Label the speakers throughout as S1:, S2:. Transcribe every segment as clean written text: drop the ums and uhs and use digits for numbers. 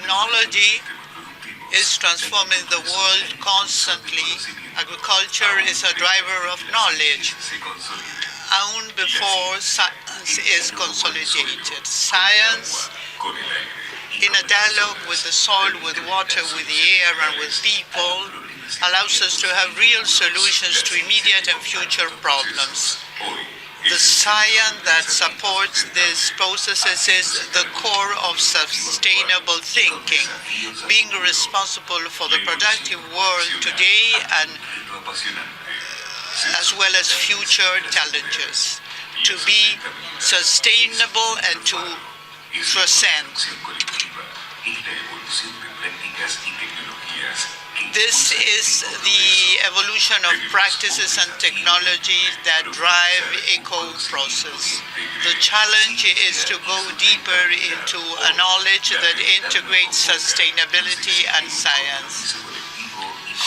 S1: Technology is transforming the world constantly. Agriculture is a driver of knowledge. Long before science is consolidated. Science, in a dialogue with the soil, with water, with the air, and with people, allows us to have real solutions to immediate and future problems. The science that supports these processes is the core of sustainable thinking, being responsible for the productive world today and as well as future challenges, to be sustainable and to transcend. This is the evolution of practices and technologies that drive eco-process. The challenge is to go deeper into a knowledge that integrates sustainability and science.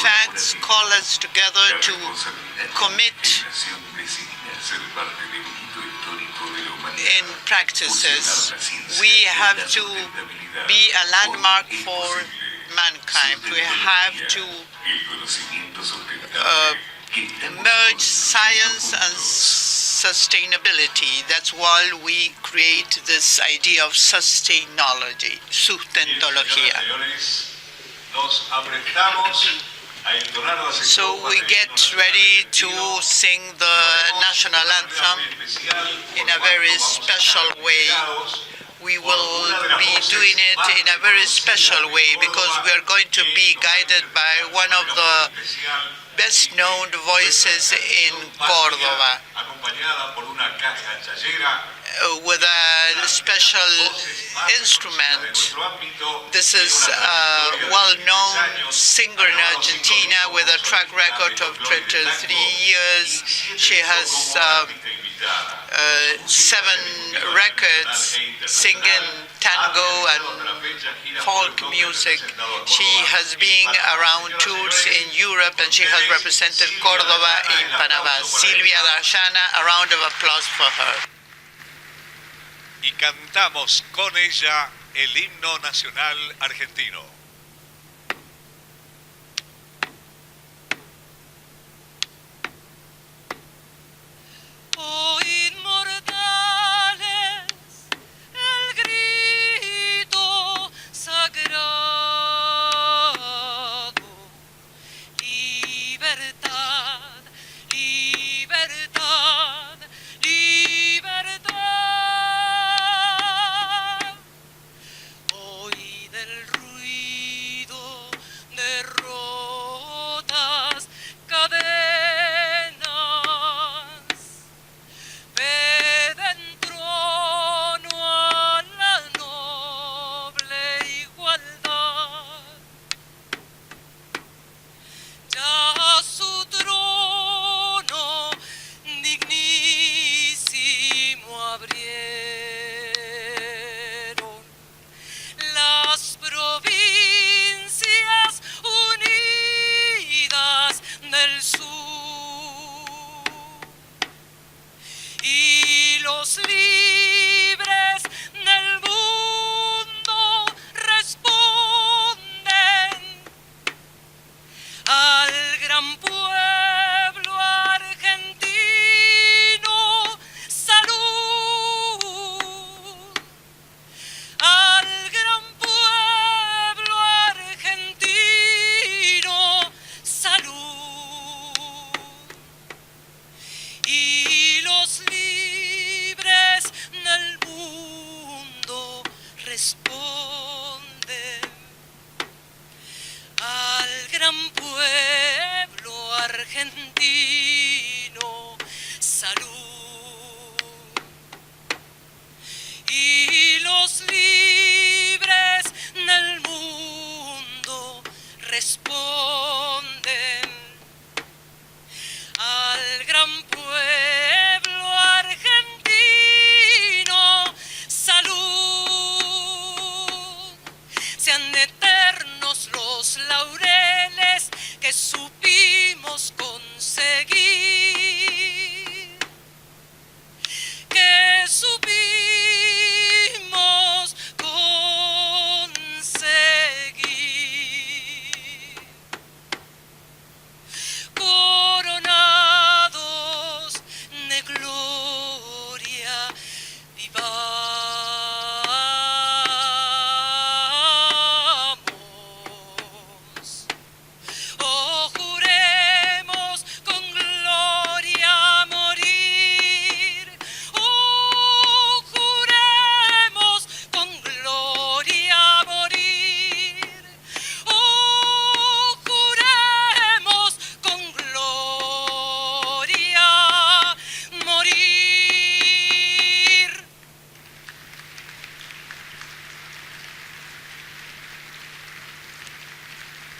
S1: Facts call us together to commit in practices. We have to be a landmark for mankind. We have to merge science and sustainability. That's why we create this idea of sustainology, sustentología. So we get ready to sing the national anthem in a very special way. We will be doing it in a very special way because we are going to be guided by one of the best-known voices in Córdoba, with a special instrument. This is a well-known singer in Argentina with a track record of 23 years. She has 7 records singing tango and folk music. She has been around tours in Europe and she has represented Córdoba in Panamá. Silvia Dayana, a round of applause for her.
S2: Y cantamos con ella el himno nacional argentino.
S3: Oh, inmortales, el grito sagrado, libertad, libertad, libertad. Hoy del ruido de rotas cadenas, peden trono a la noble igualdad. Ya su trono dignísimo abrieron las provincias unidas del sur, y los libres del mundo responden al gran pueblo argentino. Salud al gran pueblo argentino. Salud. Y los libres del mundo responden al gran pueblo argentino. Salud. Y los libres del mundo responden al gran pueblo argentino. Salud. Sean eternos los laureles que supimos conseguir, que supimos conseguir.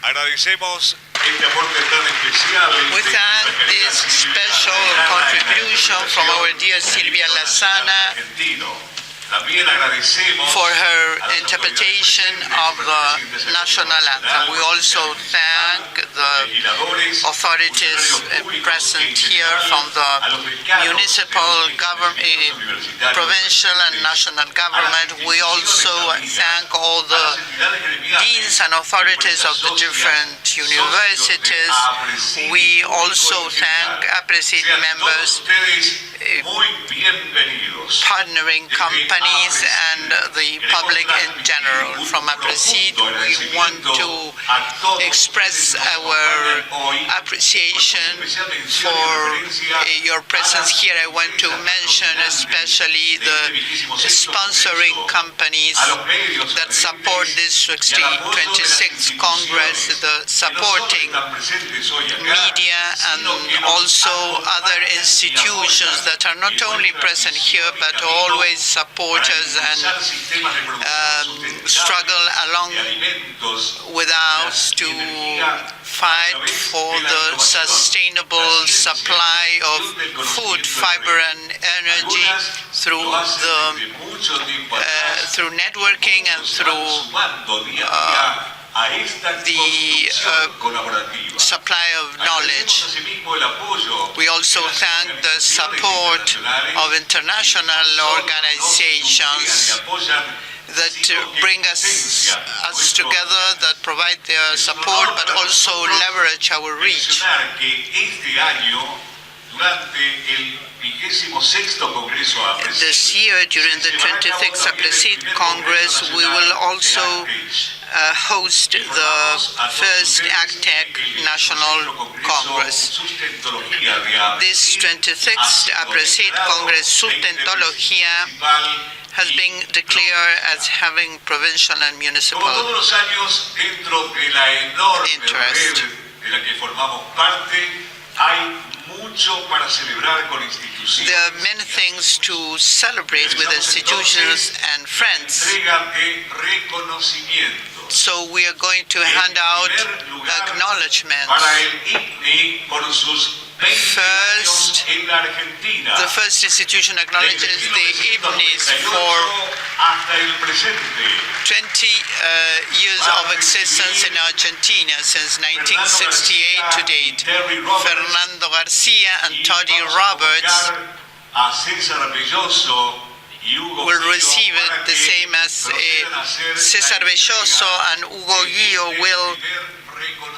S2: Agradecemos
S4: este aporte tan especial
S1: We
S4: de
S1: thank
S4: nuestra querida
S1: this
S4: Silvia
S1: special
S4: Lazana,
S1: contribution from our dear Silvia
S4: en el himno nacional
S1: Lazana
S4: argentino. También agradecemos
S1: for her
S4: a las
S1: interpretation
S4: autoridades
S1: of
S4: presentes
S1: the
S4: en el
S1: national anthem. We also thank the
S4: legisladores,
S1: authorities
S4: funcionarios públicos
S1: present
S4: en
S1: here
S4: general,
S1: from the
S4: a los decanos
S1: municipal
S4: de los
S1: government,
S4: institutos universitarios
S1: provincial and
S4: presentes,
S1: national government. We also thank all the deans and authorities of the different universities. We also thank Aapresid members,
S4: muy bienvenidos.
S1: partnering companies, and the public in general. From Aapresid, we want to express our appreciation for your presence here. I want to mention especially the sponsoring companies that support this 26th Congress, the supporting media, and also other institutions that are not only present here but always support us and struggle along with us to fight for the sustainable supply of food, fiber, and energy through networking and through the supply of knowledge. We also thank the support of international organizations that bring us together, that provide their support, but also leverage our reach. This year, during the 26th Aapresid Congress, we will also host the first Acto National Congress. This 26th Aapresid Congress, Sustentología, has been declared as having provincial and municipal interest. There are many things to celebrate with institutions and friends. So we are going to hand out acknowledgements. First, the first institution acknowledges the INGLÉS for 20 years of existence in Argentina, since 1968 to date. Fernando Garcia and Toddy Roberts will receive it, the same as César Belloso and Hugo Guillo will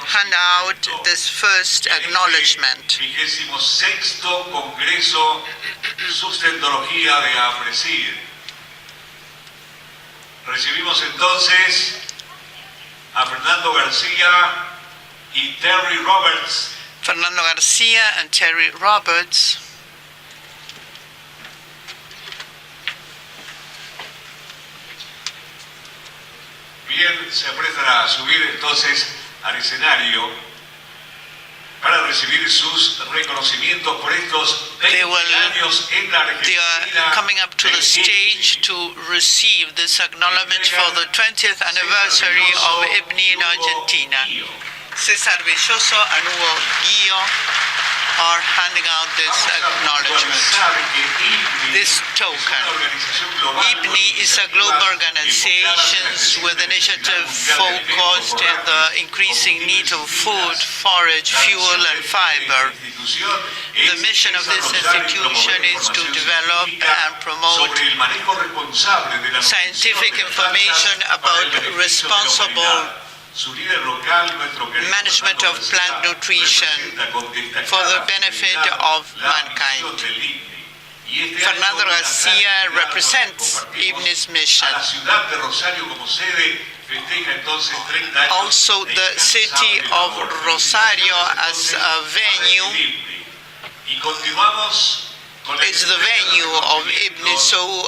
S1: hand out this first acknowledgement.
S4: 26º Congreso Sustentología de Aapresid. Recibimos entonces a Fernando García y Terry Roberts.
S1: Fernando Garcia and Terry Roberts.
S4: Bien, se aprestan a subir entonces al escenario para recibir sus reconocimientos por estos 20 años en la
S1: They are
S4: Argentina.
S1: coming up to the stage to receive this acknowledgement for the 20th anniversary of IBNI in Argentina. César Belloso and Hugo Guillo are handing out this acknowledgement, this token. IBNI is a global organization with initiative focused on the increasing need of food, forage, fuel, and fiber. The mission of this institution is to develop and promote scientific information about responsible management of plant nutrition for the benefit of mankind. Fernando Garcia represents IBNI's mission. Also, the city of Rosario as a venue is the venue of IBNI, so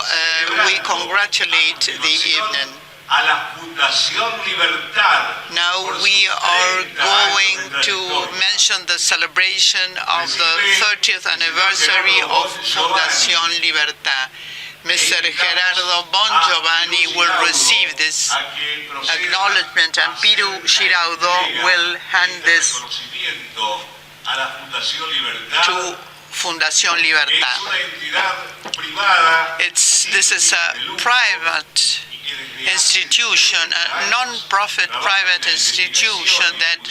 S1: we congratulate the IBNI. Now we are going to mention the celebration of the 30th anniversary of Fundación Libertad. Mr. Gerardo Bon Giovanni will receive this acknowledgement, and Piru Giraudo will hand this to Fundación Libertad. This is a private institution, a non-profit private institution that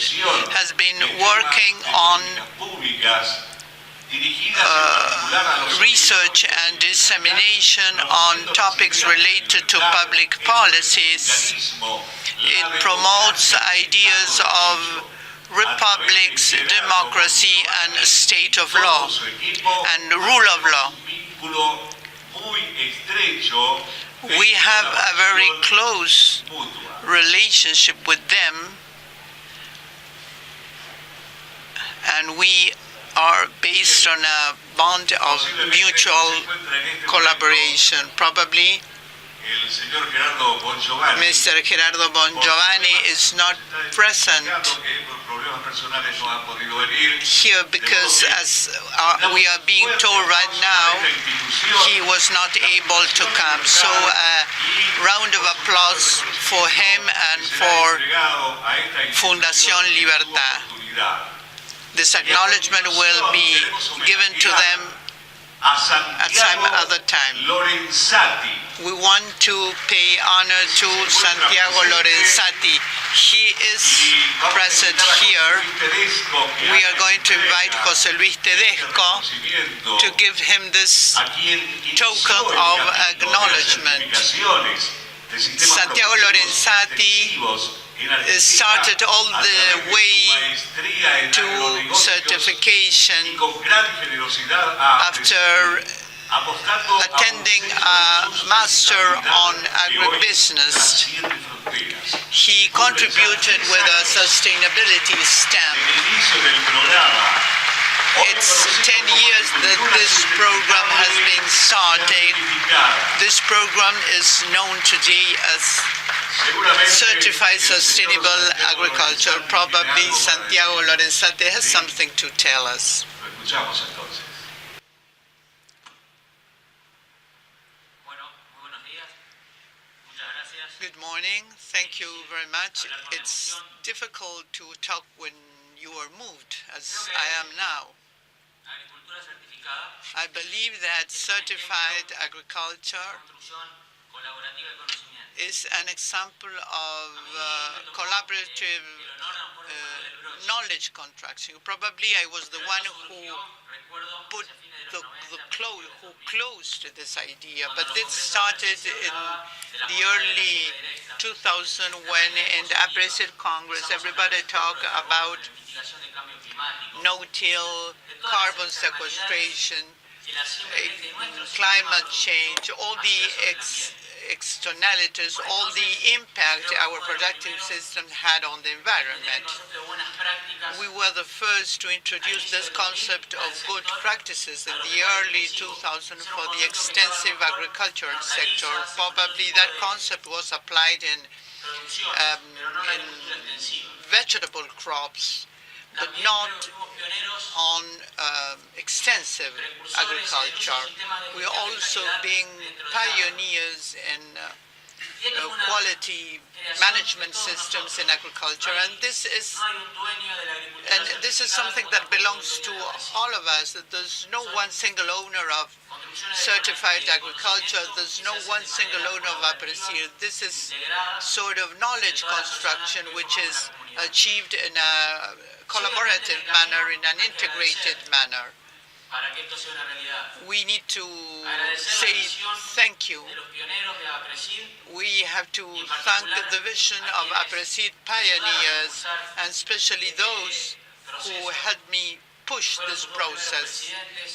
S1: has been working on research and dissemination on topics related to public policies. It promotes ideas of republics, democracy, and state of law, and rule of law. We have a very close relationship with them, and we are based on a bond of mutual collaboration. Probably Mr. Gerardo Bon Giovanni is not present here because, as we are being told right now, he was not able to come. So a round of applause for him and for Fundación Libertad. This acknowledgement will be given to them at some other time. We want to pay honor to Santiago Lorenzati. He is present here. We are going to invite José Luis Tedesco to give him this token of acknowledgement. Santiago Lorenzati started all the way to certification after attending a master on agribusiness. He contributed with a sustainability stamp. It's 10 years that this program has been started. This program is known today as Certified Sustainable Agriculture. Probably Santiago Lorenzati has something to tell us. Good morning. Thank you very much. It's difficult to talk when you are moved, as I am now. I believe that certified agriculture is an example of collaborative knowledge construction. Probably I was the one who put who closed this idea, but it started in the early 2000 when in the Aapresid Congress everybody talked about no-till, carbon sequestration, climate change, all the externalities, all the impact our productive system had on the environment. We were the first to introduce this concept of good practices in the early 2000s for the extensive agricultural sector. Probably that concept was applied in vegetable crops, but not on extensive agriculture. We are also being pioneers in quality management systems in agriculture, and this is something that belongs to all of us. That there's no one single owner of certified agriculture. There's no one single owner of Aapresid. This is sort of knowledge construction which is achieved in a collaborative manner, in an integrated manner. We need to say thank you. We have to thank the vision of Aapresid pioneers, and especially those who helped me push this process.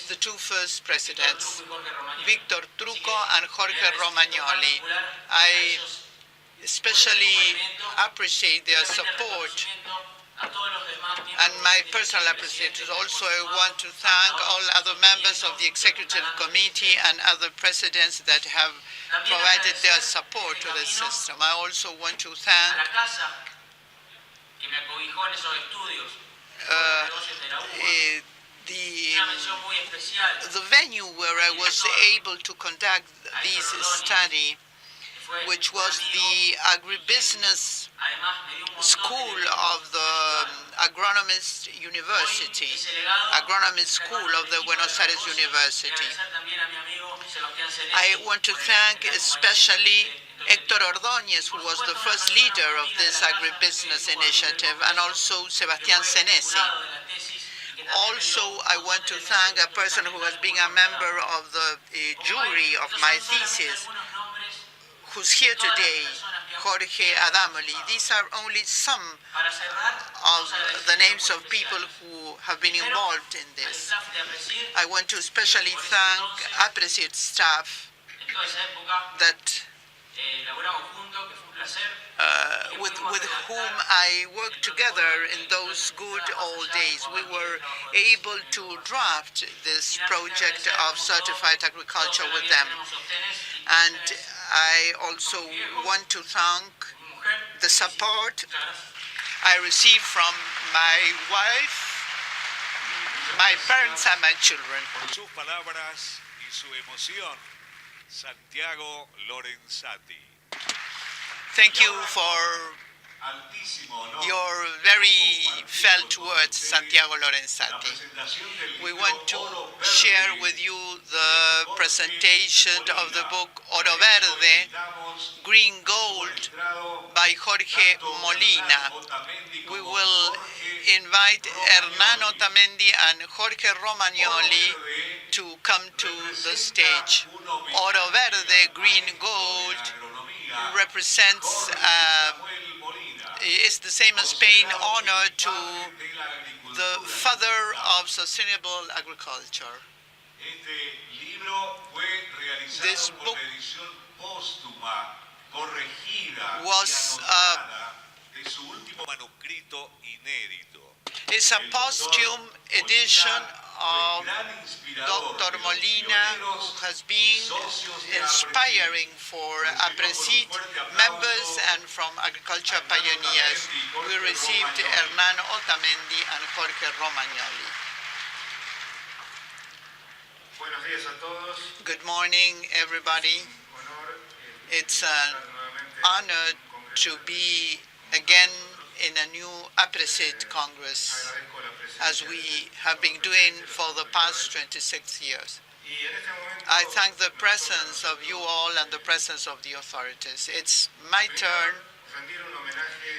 S1: The two first presidents, Victor Truco and Jorge Romagnoli. I especially appreciate their support and my personal appreciation. Also, I want to thank all other members of the executive committee and other presidents that have provided their support to this system. I also want to thank the venue where I was able to conduct this study, which was the agribusiness school of the agronomist university, agronomist school of the Buenos Aires University. I want to thank especially Héctor Ordóñez, who was the first leader of this agribusiness initiative, and also Sebastián Senesi. Also, I want to thank a person who has been a member of the jury of my thesis, who's here today, Jorge Adamoli. These are only some of the names of people who have been involved in this. I want to especially thank Aapresid staff that with whom I worked together in those good old days. We were able to draft this project of certified agriculture with them. And I also want to thank the support I received from my wife, my parents, and my children.
S2: Por sus palabras y su emoción, Santiago Lorenzati.
S1: Thank you for your very felt words, Santiago Lorenzati. We want to share with you the presentation of the book Oro Verde, Green Gold by Jorge Molina. We will invite Hernán Otamendi and Jorge Romagnoli to come to the stage. Oro Verde, Green Gold, represents is the same as paying honor to the father of sustainable agriculture. This book was is a posthum edition of Dr. Molina, who has been inspiring for Aapresid members and from agriculture pioneers. We received Hernán Otamendi and Jorge Romagnoli. Good morning, everybody. It's an honor to be again in a new Aapresid Congress, as we have been doing for the past 26 years. I thank the presence of you all and the presence of the authorities. It's my turn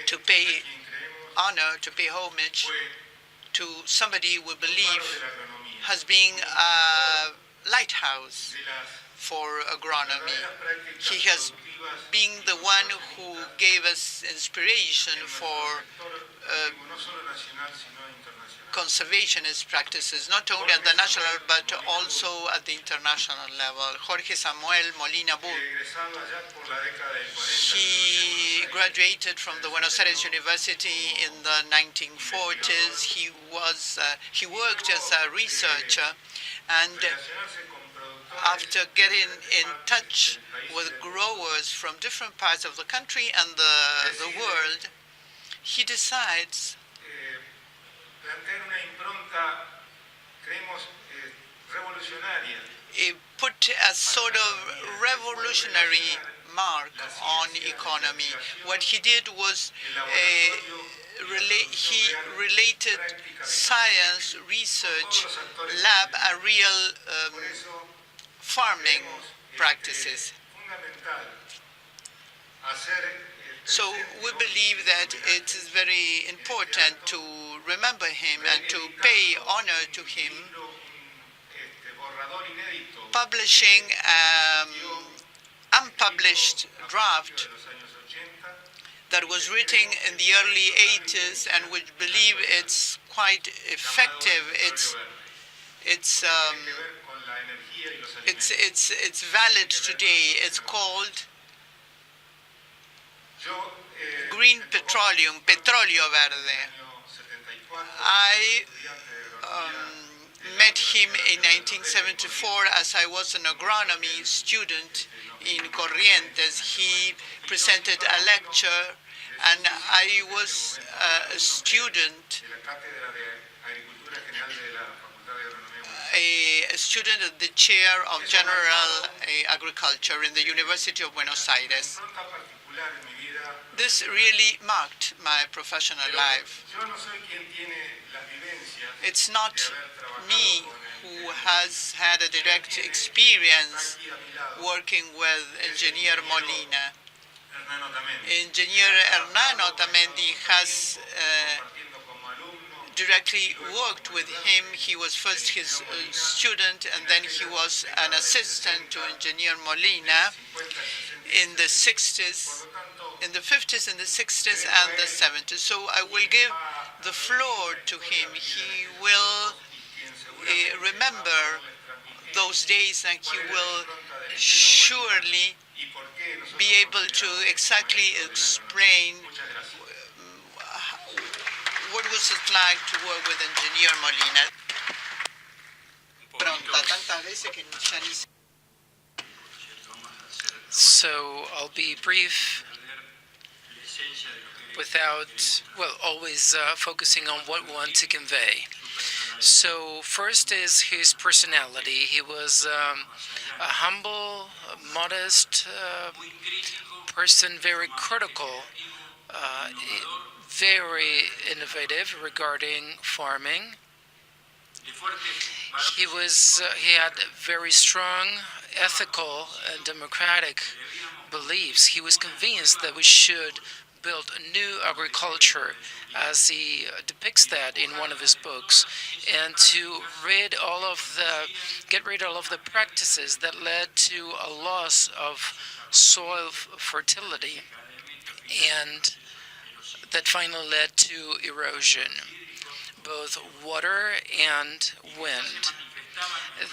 S1: to pay honor, to pay homage to somebody we believe has been a lighthouse for agronomy. He has been the one who gave us inspiration for conservationist practices, not only at the national but also at the international level. Jorge Samuel Molina Bull. He graduated from the Buenos Aires University in the 1940s. He worked as a researcher, and after getting in touch with growers from different parts of the country and the world, he decides he put a sort of revolutionary mark on economy. What he did was he related science, research, lab, and real farming practices. So we believe that it is very important to remember him and to pay honor to him, publishing unpublished draft that was written in the early 80s and which believe it's quite effective. It's valid today. It's called Green Petroleum, Petróleo Verde. I met him in 1974 as I was an agronomy student in Corrientes. He presented a lecture And I was a student, a student at the chair of General Agriculture in the University of Buenos Aires. This really marked my professional life. It's not me who has had a direct experience working with Engineer Molina. Engineer Hernán Otamendi has directly worked with him. He was first his student, and then he was an assistant to Engineer Molina in the 60s, in the 50s, in the 60s, and the 70s. So I will give the floor to him. He will remember those days, and he will surely be able to exactly explain what was it like to work with Engineer Molina.
S5: So I'll be brief without, well, always focusing on what we want to convey. So first is his personality. He was a humble, modest person, very critical, very innovative regarding farming. He had very strong ethical and democratic beliefs. He was convinced that we should build a new agriculture, as he depicts that in one of his books, and to get rid of all of the practices that led to a loss of soil fertility and that finally led to erosion, both water and wind,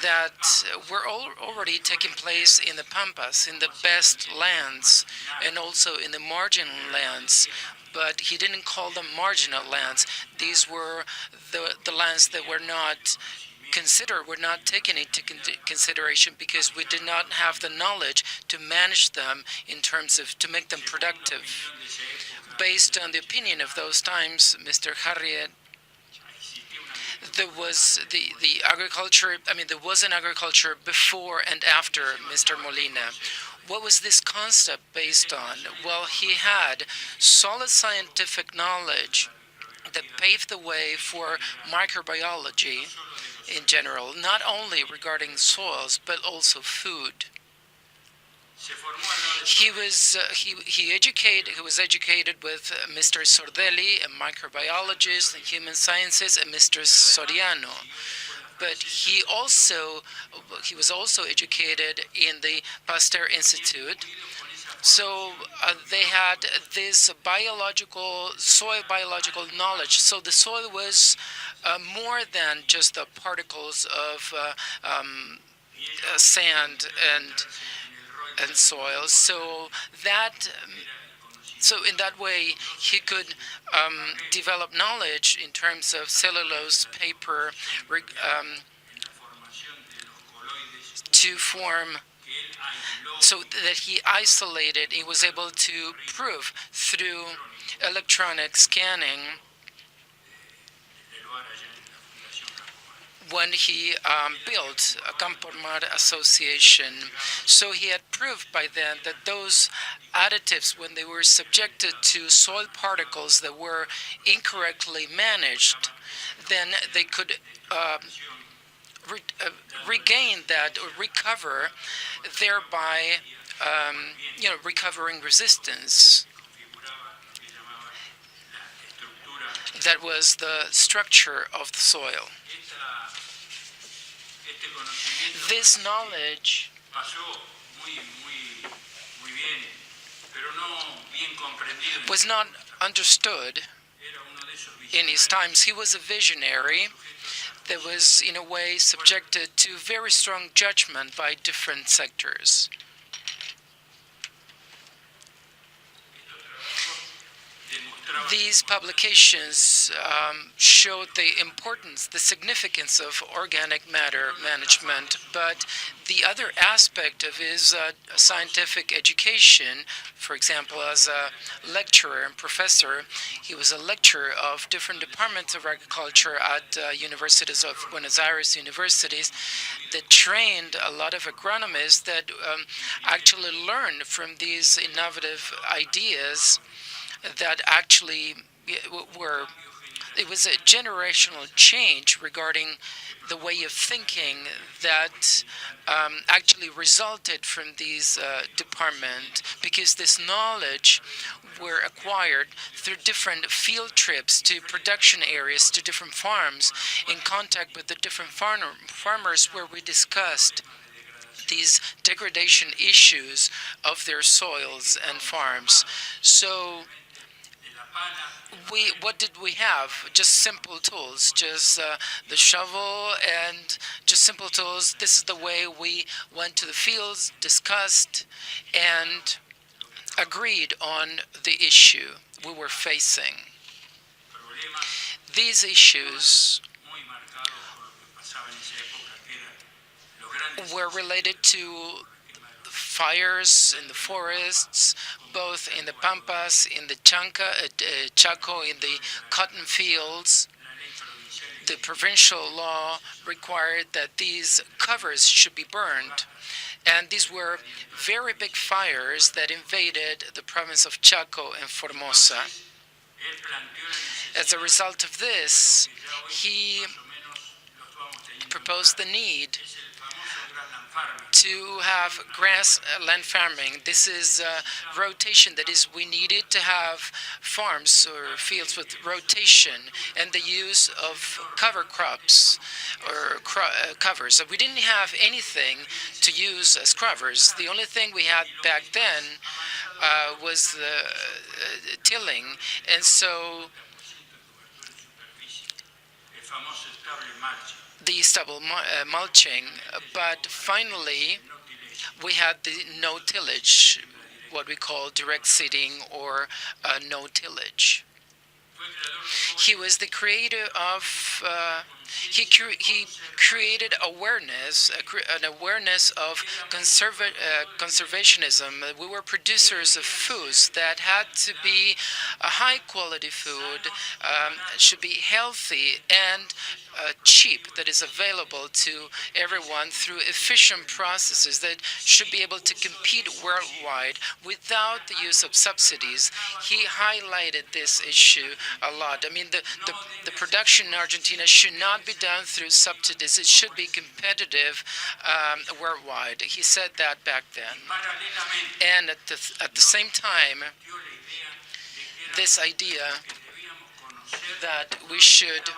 S5: that were already taking place in the pampas, in the best lands, and also in the marginal lands. But he didn't call them marginal lands. These were the lands that were not considered, were not taken into consideration because we did not have the knowledge to manage them in terms of, to make them productive. Based on the opinion of those times, Mr. Harriet, there was the agriculture, there was an agriculture before and after Mr. Molina. What was this concept based on? Well, he had solid scientific knowledge that paved the way for microbiology in general, not only regarding soils, but also food. He was educated with Mr. Sordelli, a microbiologist in human sciences, and Mr. Soriano. But he was also educated in the Pasteur Institute. So they had this soil biological knowledge. So the soil was more than just the particles of sand and soil. So in that way, he could develop knowledge in terms of cellulose, paper, to form, so that he isolated, he was able to prove through electronic scanning when he built a Campo Mar Association. So he had proved by then that those additives, when they were subjected to soil particles that were incorrectly managed, then they could regain that or recover, thereby recovering resistance. That was the structure of the soil. This knowledge was not understood in his times. He was a visionary that was, in a way, subjected to very strong judgment by different sectors. These publications showed the importance, the significance of organic matter management, but the other aspect of his scientific education, for example, as a lecturer and professor, he was a lecturer of different departments of agriculture at universities of Buenos Aires universities that trained a lot of agronomists that actually learned from these innovative ideas that actually were, it was a generational change regarding the way of thinking that actually resulted from these departments, because this knowledge were acquired through different field trips to production areas, to different farms, in contact with the different farmers where we discussed these degradation issues of their soils and farms. So what did we have? Just simple tools, just the shovel and just simple tools. This is the way we went to the fields, discussed, and agreed on the issue we were facing. These issues were related to fires in the forests, both in the Pampas, in the Chaco, in the cotton fields. The provincial law required that these covers should be burned. And these were very big fires that invaded the province of Chaco and Formosa. As a result of this, he proposed the need to have grassland farming. This is rotation. That is, we needed to have farms or fields with rotation and the use of cover crops or covers. We didn't have anything to use as covers. The only thing we had back then was the tilling, and so the stubble mulching, but finally we had the no tillage, what we call direct seeding or no tillage. He was the creator of, he created awareness, an awareness of conservationism. We were producers of foods that had to be a high quality food, should be healthy and cheap, that is available to everyone through efficient processes that should be able to compete worldwide without the use of subsidies. He highlighted this issue a lot. I mean, the production in Argentina should not be done through subsidies. It should be competitive worldwide. He said that back then. And at the same time, this idea that we should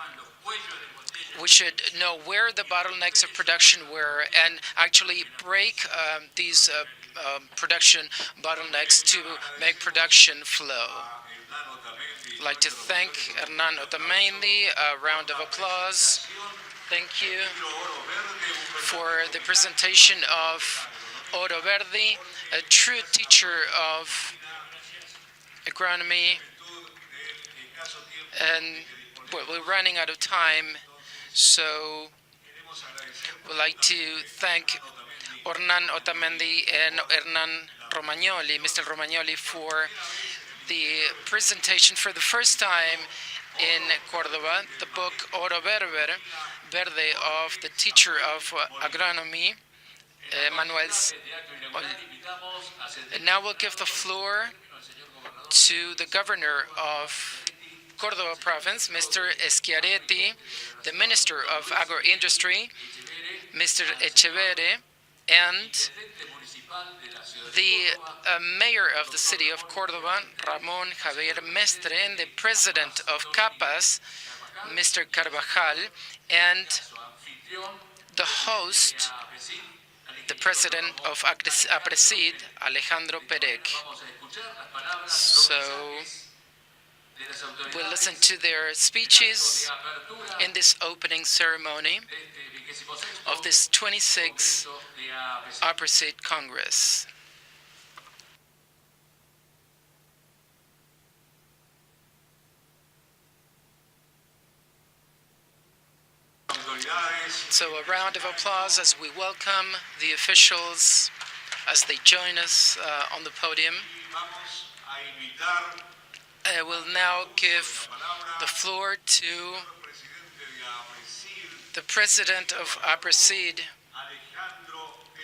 S5: know where the bottlenecks of production were and actually break these production bottlenecks to make production flow. I'd like to thank Hernán Otamendi. A round of applause. Thank you for the presentation of Oro Verde, a true teacher of agronomy. And well, we're running out of time, so we'd like to thank Hernán Otamendi and Hernán Romagnoli, Mr. Romagnoli, for the presentation for the first time in Córdoba, the book Oro Verde of the teacher of agronomy, Manuel. And now we'll give the floor to the governor of Córdoba province, Mr. Schiaretti, the Minister of Agro-Industry, Mr. Echeverri, and the mayor of the city of Córdoba, Ramón Javier Mestre, and the president of CAPAS, Mr. Carvajal, and the host, the president of Aapresid, Alejandro Perec. So we'll listen to their speeches in this opening ceremony of this 26th Aapresid Congress. . 。 。 . 。 . 。 . 。 . 。 . 。 . 。 . 。 。 . 。 . 。 . 。 . 。 。 . 。 。 . 。 。 . 。 。 . 。 。 . 。 . 。 . 。 。 . 。 . 。 . 。 . 。 . 。 . 。So a round of applause as we welcome the officials as they join us on the podium. I will now give the floor to the president of Aapresid,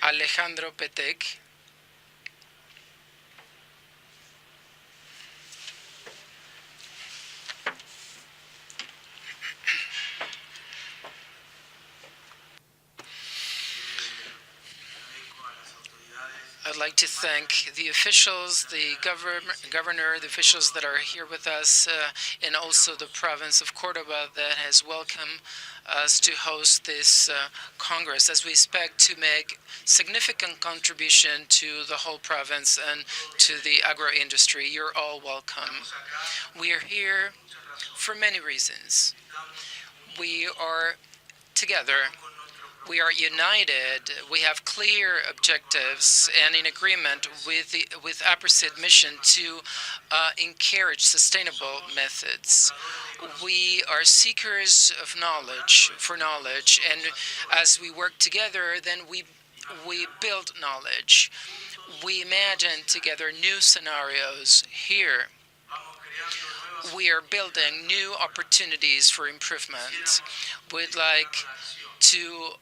S5: Alejandro Petek. I'd like to thank the officials, the governor, the officials that are here with us, and also the province of Córdoba that has welcomed us to host this Congress, as we expect to make significant contribution to the whole province and to the agro-industry. You're all welcome. We are here for many reasons. We are together. We are united. We have clear objectives and in agreement with Aapresid mission to encourage sustainable methods. We are seekers of knowledge, and as we work together, then we build knowledge. We imagine together new scenarios here. We are building new opportunities for improvement. We'd like to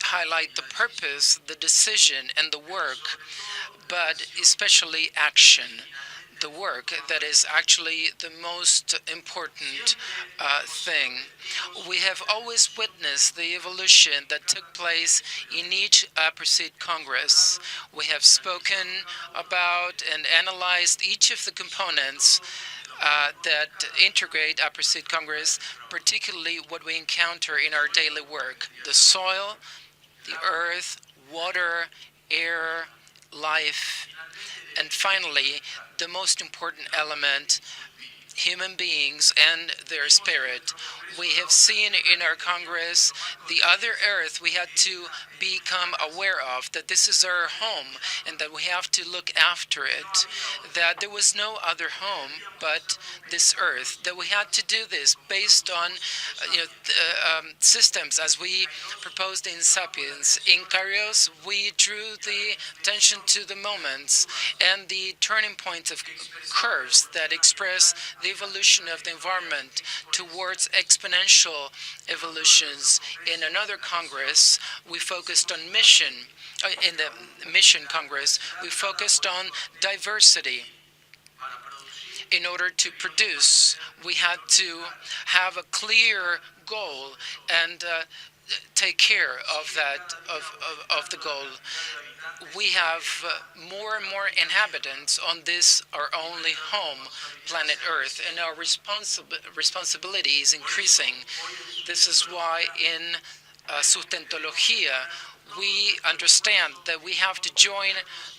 S5: highlight the purpose, the decision, and the work, but especially action. The work that is actually the most important thing. We have always witnessed the evolution that took place in each Aapresid Congress. We have spoken about and analyzed each of the components that integrate Aapresid Congress, particularly what we encounter in our daily work: the soil, the earth, water, air, life, and finally, the most important element, human beings and their spirit. We have seen in our Congress the other earth we had to become aware of, that this is our home and that we have to look after it, that there was no other home but this earth, that we had to do this based on systems as we proposed in Sapiens. In Carios, we drew the attention to the moments and the turning points of curves that express the evolution of the environment towards exponential evolutions. In another Congress, we focused on mission. In the Mission Congress, we focused on diversity. In order to produce, we had to have a clear goal and take care of that, of the goal. We have more and more inhabitants on this, our only home, planet Earth, and our responsibility is increasing. This is why in Sustentología, we understand that we have to join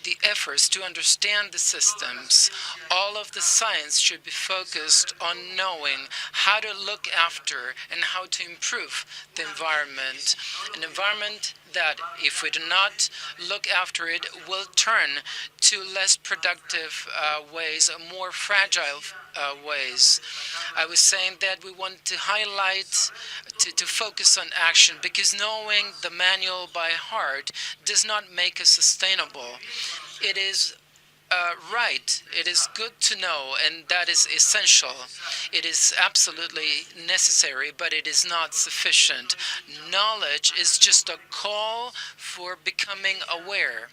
S5: the efforts to understand the systems. All of the science should be focused on knowing how to look after and how to improve the environment. An environment that, if we do not look after it, will turn to less productive ways, more fragile ways. I was saying that we want to highlight, to focus on action, because knowing the manual by heart does not make us sustainable. It is right. It is good to know, and that is essential. It is absolutely necessary, but it is not sufficient. Knowledge is just a call for becoming aware.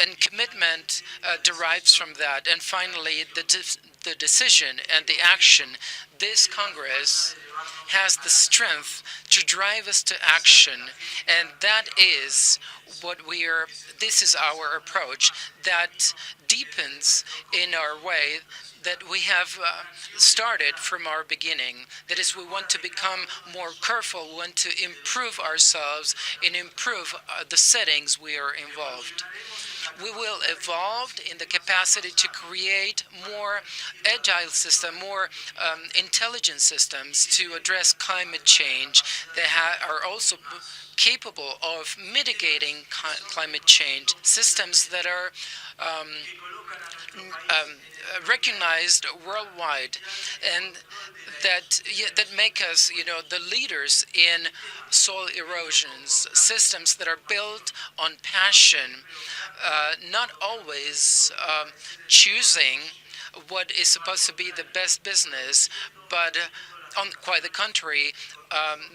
S5: And commitment derives from that. And finally, the decision and the action. This Congress has the strength to drive us to action, and that is what we are. This is our approach that deepens in our way that we have started from our beginning. That is, we want to become more careful, we want to improve ourselves and improve the settings we are involved. We will evolve in the capacity to create more agile systems, more intelligent systems to address climate change that are also capable of mitigating climate change, systems that are recognized worldwide, and that make us, the leaders in soil erosions, systems that are built on passion, not always choosing what is supposed to be the best business, but on quite the contrary,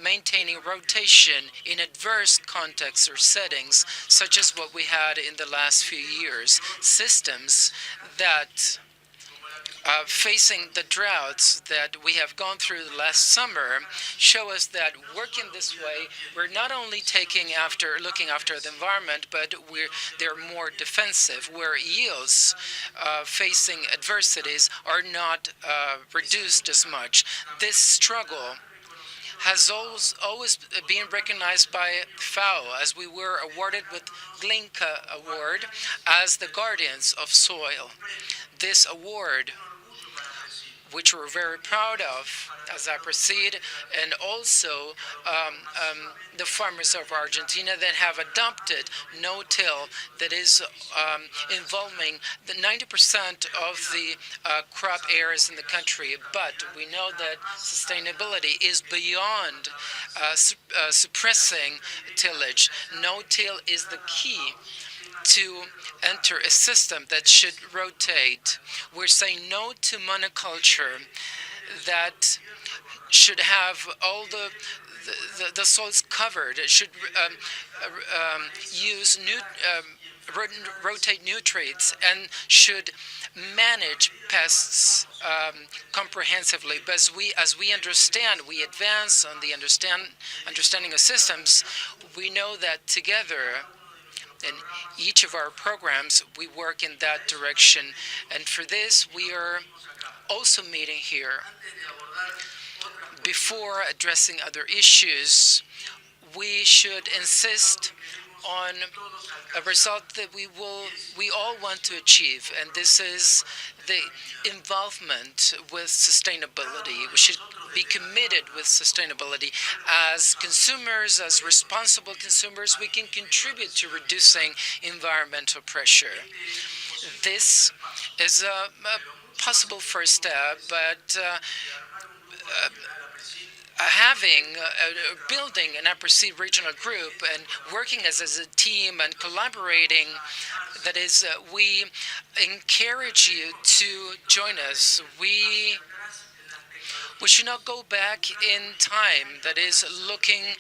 S5: maintaining rotation in adverse contexts or settings, such as what we had in the last few years. Systems that, facing the droughts that we have gone through the last summer, show us that working this way, we're not only looking after the environment, but they're more defensive, where yields facing adversities are not reduced as much. This struggle has always been recognized by FAO, as we were awarded with Glinka Award as the guardians of soil. This award, which we're very proud of as Aapresid, and also the farmers of Argentina that have adopted no-till, that is involving the 90% of the crop areas in the country. But we know that sustainability is beyond suppressing tillage. No-till is the key to enter a system that should rotate. We're saying no to monoculture that should have all the soils covered. It should use rotate nutrients, and should manage pests comprehensively. But as we understand, we advance on the understanding of systems, we know that together in each of our programs, we work in that direction. And for this, we are also meeting here. Before addressing other issues, we should insist on a result that we all want to achieve, and this is the involvement with sustainability. We should be committed with sustainability. As consumers, as responsible consumers, we can contribute to reducing environmental pressure. This is a possible first step, but building an Aapresid regional group and working as a team and collaborating, that is, we encourage you to join us. We should not go back in time, that is, looking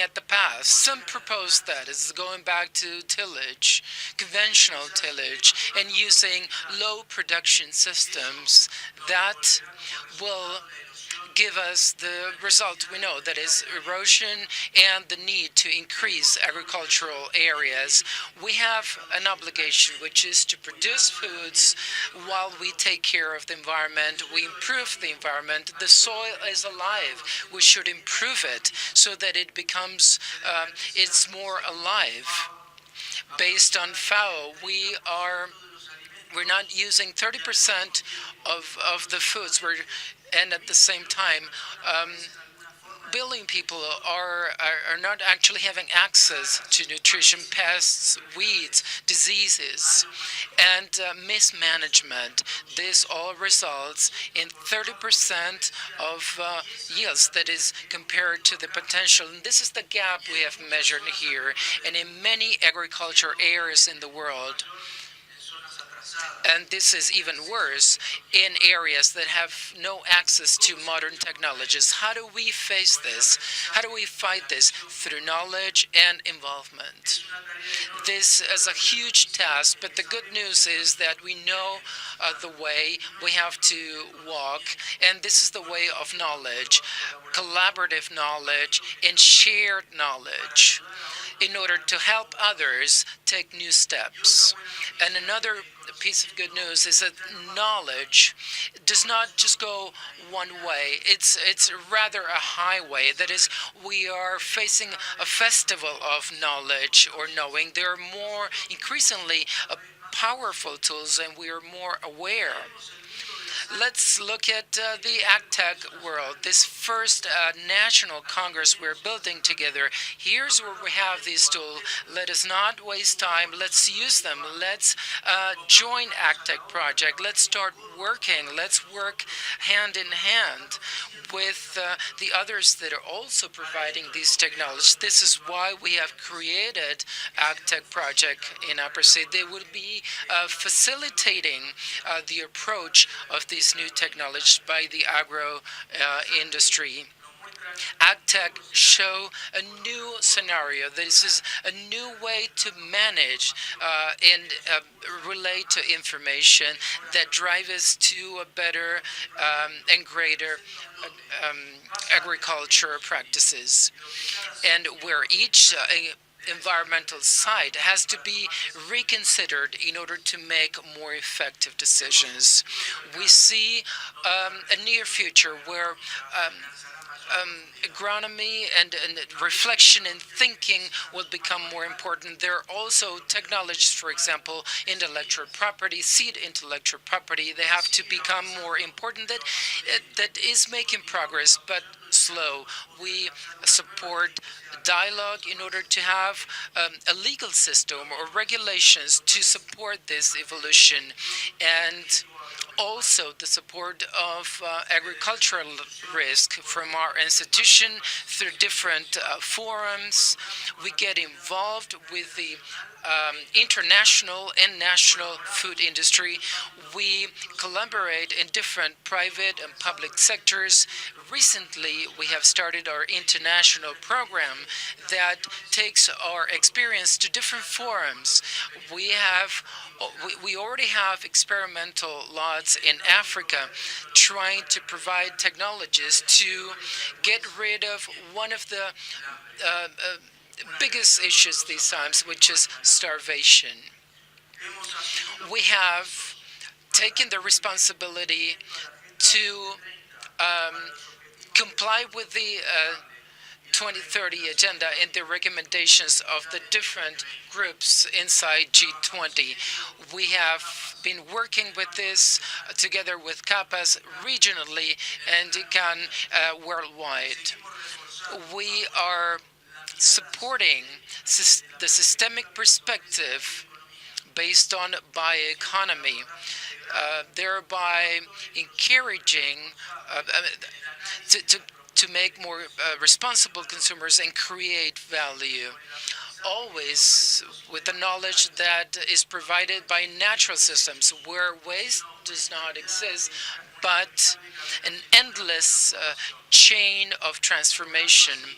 S5: at the past. Some propose that is going back to tillage, conventional tillage, and using low production systems that will give us the result we know, that is erosion and the need to increase agricultural areas. We have an obligation, which is to produce foods while we take care of the environment. We improve the environment. The soil is alive. We should improve it so that it becomes, it's more alive. Based on FAO, we're not using 30% of the foods. And at the same time, billion people are not actually having access to nutrition, pests, weeds, diseases, and mismanagement. This all results in 30% of yields, that is, compared to the potential. And this is the gap we have measured here, and in many agriculture areas in the world. And this is even worse in areas that have no access to modern technologies. How do we face this? How do we fight this? Through knowledge and involvement. This is a huge task, but the good news is that we know the way we have to walk, and this is the way of knowledge, collaborative knowledge and shared knowledge, in order to help others take new steps. And another piece of good news is that knowledge does not just go one way. It's rather a highway. That is, we are facing a festival of knowledge or knowing. There are more increasingly powerful tools, and we are more aware. Let's look at the AgTech world. This first national Congress we're building together. Here's where we have these tools. Let us not waste time. Let's use them. Let's join AgTech project. Let's start working. Let's work hand in hand with the others that are also providing these technologies. This is why we have created AgTech project in Aapresid. They will be facilitating the approach of these new technologies by the agro industry. AgTech show a new scenario. This is a new way to manage and relate to information that drive us to a better and greater agriculture practices, and where each environmental side has to be reconsidered in order to make more effective decisions. We see a near future where agronomy and reflection and thinking will become more important. There are also technologies, for example, intellectual property, seed intellectual property. They have to become more important. That is making progress, but slow. We support dialogue in order to have a legal system or regulations to support this evolution, and also the support of agricultural risk from our institution through different forums. We get involved with the international and national food industry. We collaborate in different private and public sectors. Recently, we have started our international program that takes our experience to different forums. We already have experimental lots in Africa trying to provide technologies to get rid of one of the biggest issues these times, which is starvation. We have taken the responsibility to comply with the 2030 agenda and the recommendations of the different groups inside G20. We have been working with this together with CAPAS regionally and ICANN worldwide. We are supporting the systemic perspective based on bioeconomy, thereby encouraging to make more responsible consumers and create value, always with the knowledge that is provided by natural systems where waste does not exist, but an endless chain of transformation,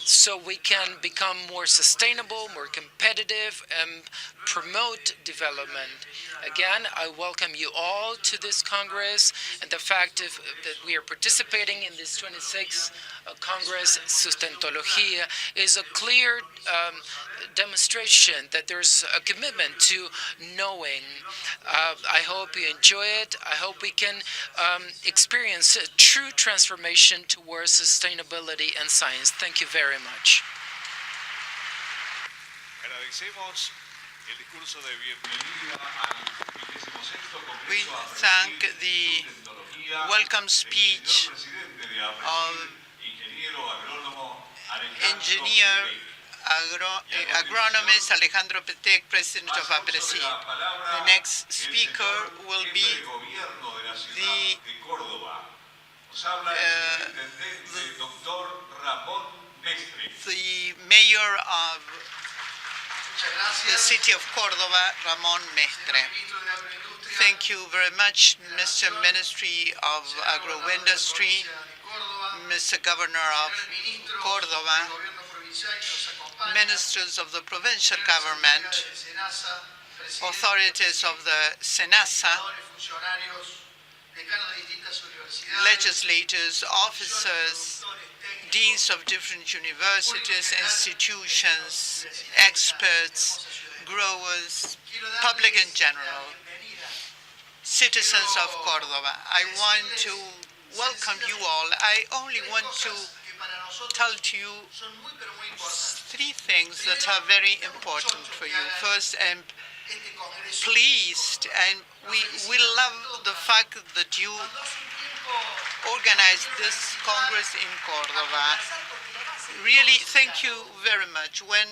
S5: so we can become more sustainable, more competitive, and promote development. Again, I welcome you all to this Congress, and the fact that we are participating in this 26th Congress Sustentología is a clear demonstration that there's a commitment to knowing. I hope you enjoy it. I hope we can experience a true transformation towards sustainability and science. Thank you very much.
S2: Agradecemos el discurso de bienvenida al 26º Congreso
S1: We
S2: Apertura
S1: thank
S2: de
S1: the
S2: Tecnología
S1: welcome speech
S2: presidente de
S1: of
S2: Aapresid, ingeniero agrónomo
S1: engineer agronomist Alejandro Petec, president of Aapresid. The next speaker will be the mayor of the city of Córdoba, Ramón Mestre. Thank you very much, Mr. Ministry of Agro-Industry, Mr. Governor of Córdoba, ministers of the provincial government, authorities of the SENASA, legislators, officers, deans of different universities, institutions, experts, growers, public in general, citizens of Córdoba. I want to welcome you all. I only want to tell to you three things that are very important for you. First, I'm pleased and we love the fact that you organized this Congress in Córdoba. Really, thank you very much. When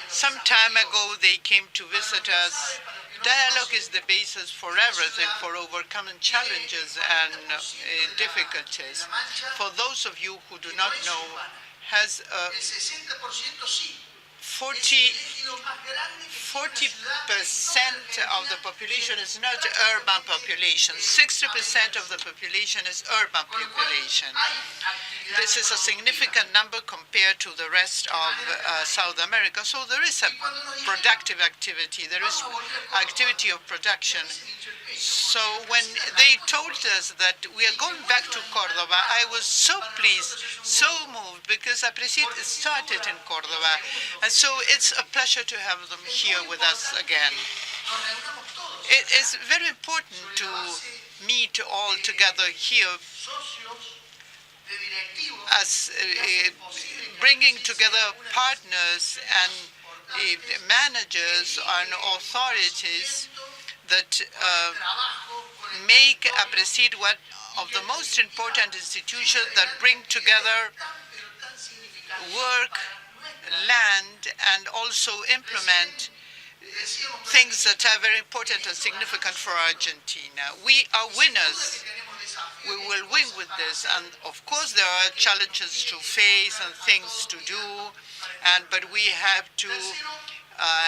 S1: some time ago they came to visit us, dialogue is the basis for everything, for overcoming challenges and difficulties. For those of you who do not know, has a 40% of the population is not urban population. 60% of the population is urban population. This is a significant number compared to the rest of South America. So there is a productive activity. There is activity of production. So when they told us that we are going back to Córdoba, I was so pleased, so moved, because Aapresid started in Córdoba. And so it's a pleasure to have them here with us again. It is very important to meet all together here as bringing together partners and managers and authorities that make Aapresid one of the most important institutions that bring together work, land, and also implement things that are very important and significant for Argentina. We are winners. We will win with this. And of course, there are challenges to face and things to do, but we have to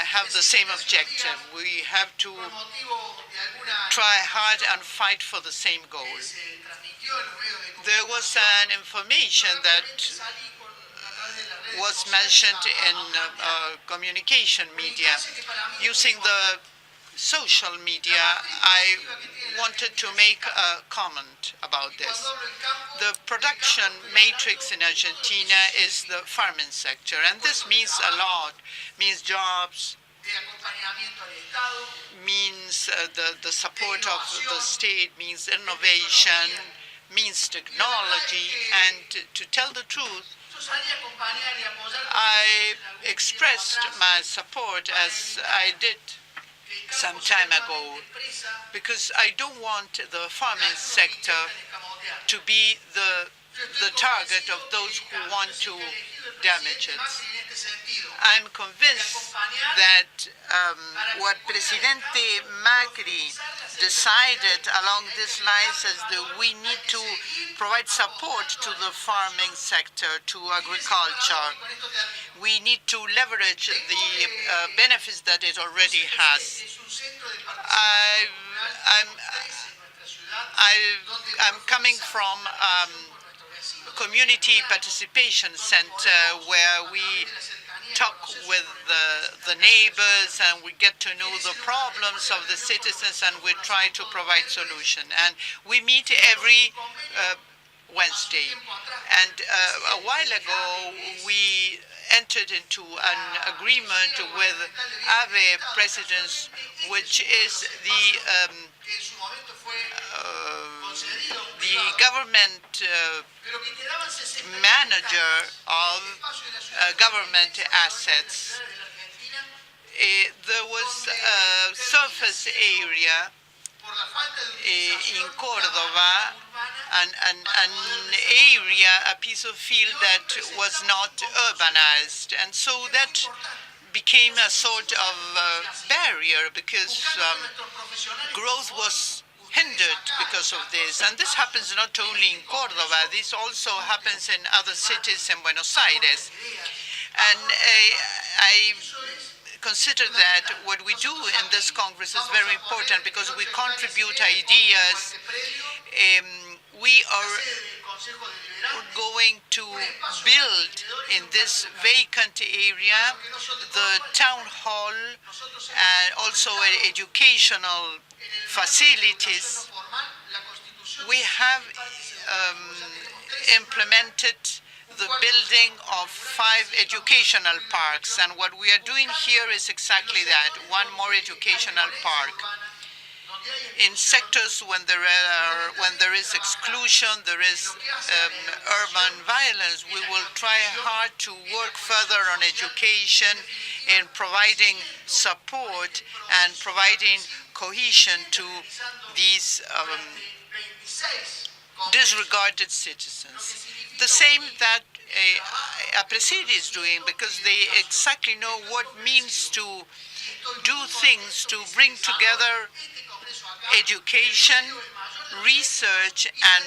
S1: have the same objective. We have to try hard and fight for the same goal. There was an information that was mentioned in communication media. Using the social media, I wanted to make a comment about this. The production matrix in Argentina is the farming sector, and this means a lot. Means jobs, means the support of the state, means innovation, means technology, and to tell the truth, I expressed my support as I did some time ago, because I don't want the farming sector to be the target of those who want to damage it. I'm convinced that what Presidente Macri decided along these lines is that we need to provide support to the farming sector, to agriculture. We need to leverage the benefits that it already has. I'm coming from community participation center where we talk with the neighbors and we get to know the problems of the citizens and we try to provide solution. And we meet every Wednesday. And a while ago, we entered into an agreement with Aapresid, which is the government manager of government assets. There was a surface area in Córdoba, an area, a piece of field that was not urbanized. And so that became a sort of barrier because growth was hindered because of this. And this happens not only in Córdoba, this also happens in other cities in Buenos Aires. And I consider that what we do in this Congress is very important because we contribute ideas. We are going to build in this vacant area the town hall and also educational facilities. We have implemented the building of 5 educational parks, and what we are doing here is exactly that, one more educational park. in sectors when there is exclusion, there is urban violence. We will try hard to work further on education in providing support and providing cohesion to these disregarded citizens. The same that Aapresid is doing, because they exactly know what means to do things to bring together education, research, and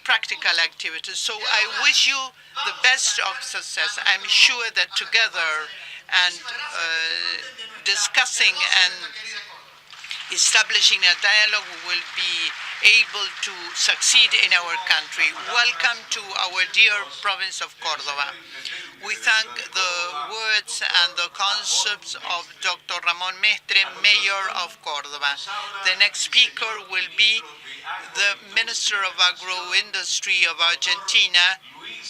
S1: practical activities. So I wish you the best of success. I'm sure that together and discussing and establishing a dialogue, we will be able to succeed in our country. Welcome to our dear province of Córdoba. We thank the words and the concepts of Dr. Ramón Mestre, Mayor of Córdoba. The next speaker will be the Minister of Agroindustry of Argentina,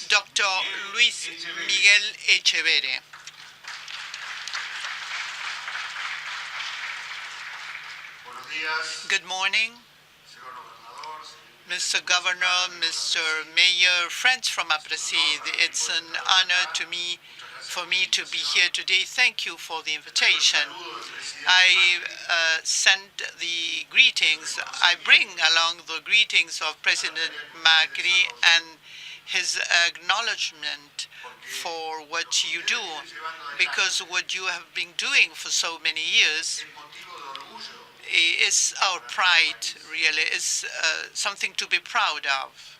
S1: Dr. Luis Miguel Echeverri. Good morning, Mr. Governor, Mr. Mayor, friends from Aapresid. It's an honor for me to be here today. Thank you for the invitation. I send the greetings. I bring along the greetings of President Macri and his acknowledgement for what you do, because what you have been doing for so many years is our pride, really. Is something to be proud of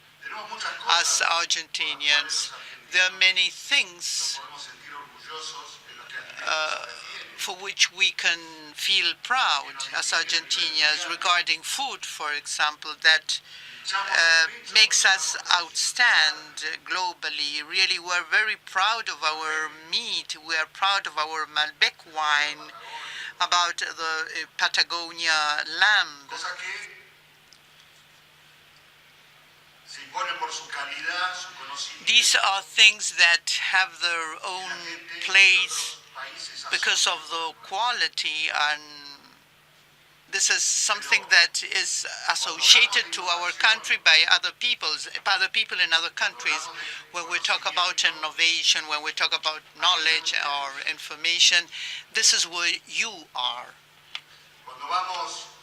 S1: as Argentinians. There are many things for which we can feel proud as Argentinians, regarding food, for example, that makes us outstand globally. Really, we're very proud of our meat. We are proud of our Malbec wine, about the Patagonia lamb. These are things that have their own place because of the quality, and this is something that is associated to our country by other people in other countries. When we talk about innovation, when we talk about knowledge or information, this is where you are.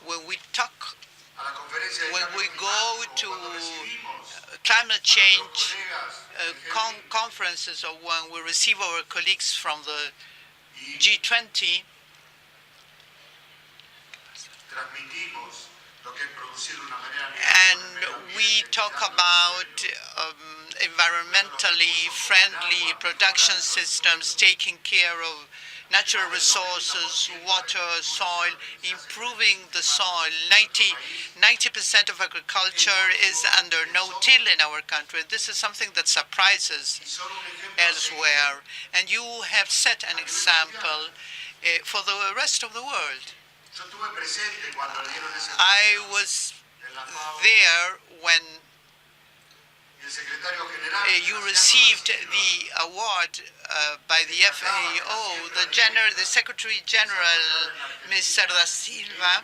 S1: When we go to climate change conferences, or when we receive our colleagues from the G20, and we talk about environmentally friendly production systems, taking care of natural resources, water, soil, improving the soil. 90% of agriculture is under no-till in our country. This is something that surprises elsewhere. And you have set an example for the rest of the world. I was there when you received the award by the FAO. The Secretary General, Mr. Da Silva,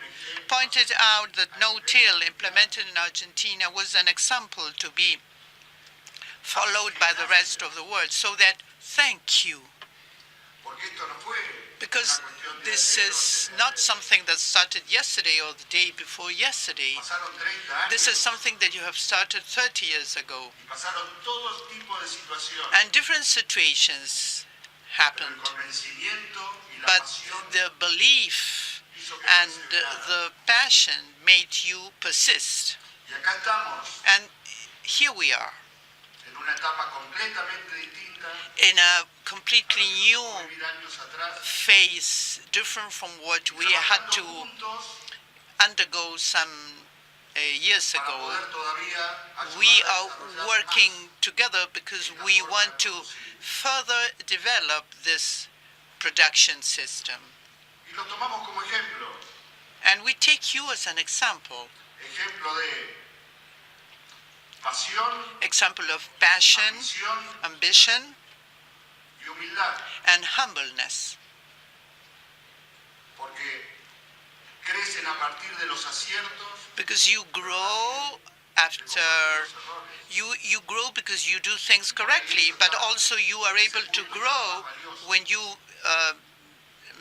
S1: pointed out that no-till implemented in Argentina was an example to be followed by the rest of the world. So that, thank you. Because this is not something that started yesterday or the day before yesterday. This is something that you have started 30 years ago. And different situations happened. But the belief and the passion made you persist. And here we are, in a completely new phase, different from what we had to undergo some years ago. We are working together because we want to further develop this production system. And we take you as an example. Example of passion, ambition, and humbleness. because you grow after you grow because you do things correctly, but also you are able to grow when you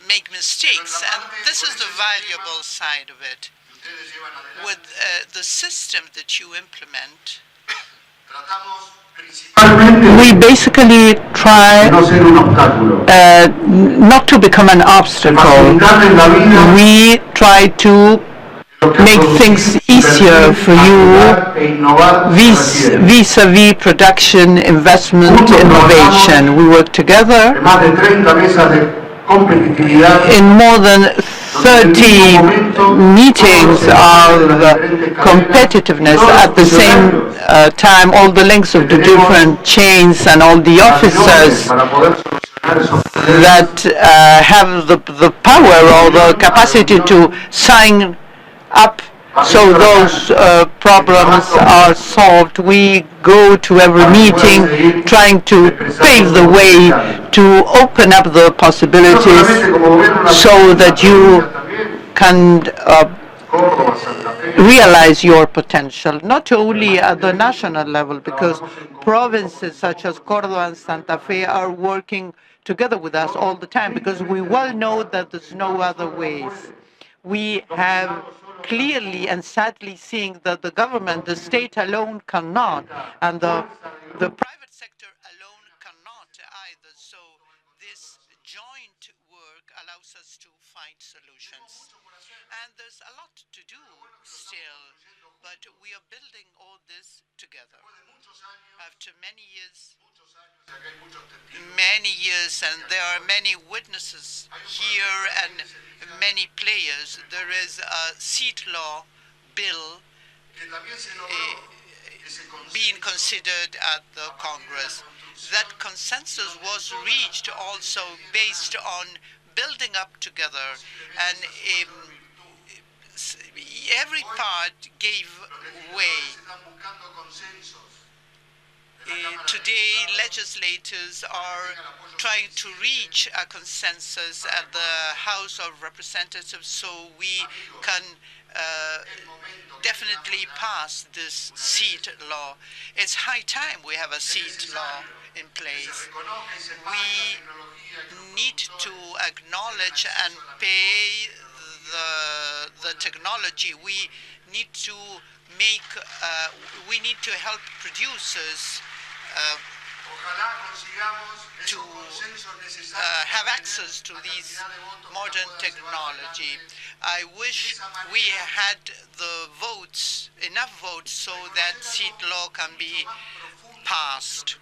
S1: make mistakes, and this is the valuable side of it. With the system that you implement,
S6: we basically try not to become an obstacle. We try to make things easier for you vis-a-vis production, investment, innovation. We work together in more than 30 meetings of competitiveness. At the same time, all the links of the different chains and all the officers that have the power or the capacity to sign up so those problems are solved. We go to every meeting trying to pave the way to open up the possibilities so that you can realize your potential, not only at the national level, because provinces such as Córdoba and Santa Fe are working together with us all the time, because we well know that there's no other ways. We have clearly and sadly seeing that the government, the state alone cannot, and the private sector alone cannot either. So this joint work allows us to find solutions. And there's a lot to do still, but we are building all this together. After many years, and there are many witnesses here and many players, there is a seat law bill being considered at the Congress. That consensus was reached also based on building up together, and every part gave way. Today, legislators are trying to reach a consensus at the House of Representatives so we can definitely pass this seat law. It's high time we have a seat law in place. We need to acknowledge and pay the technology. We need to help producers to have access to these modern technology. I wish we had the votes, enough votes, so that seat law can be passed.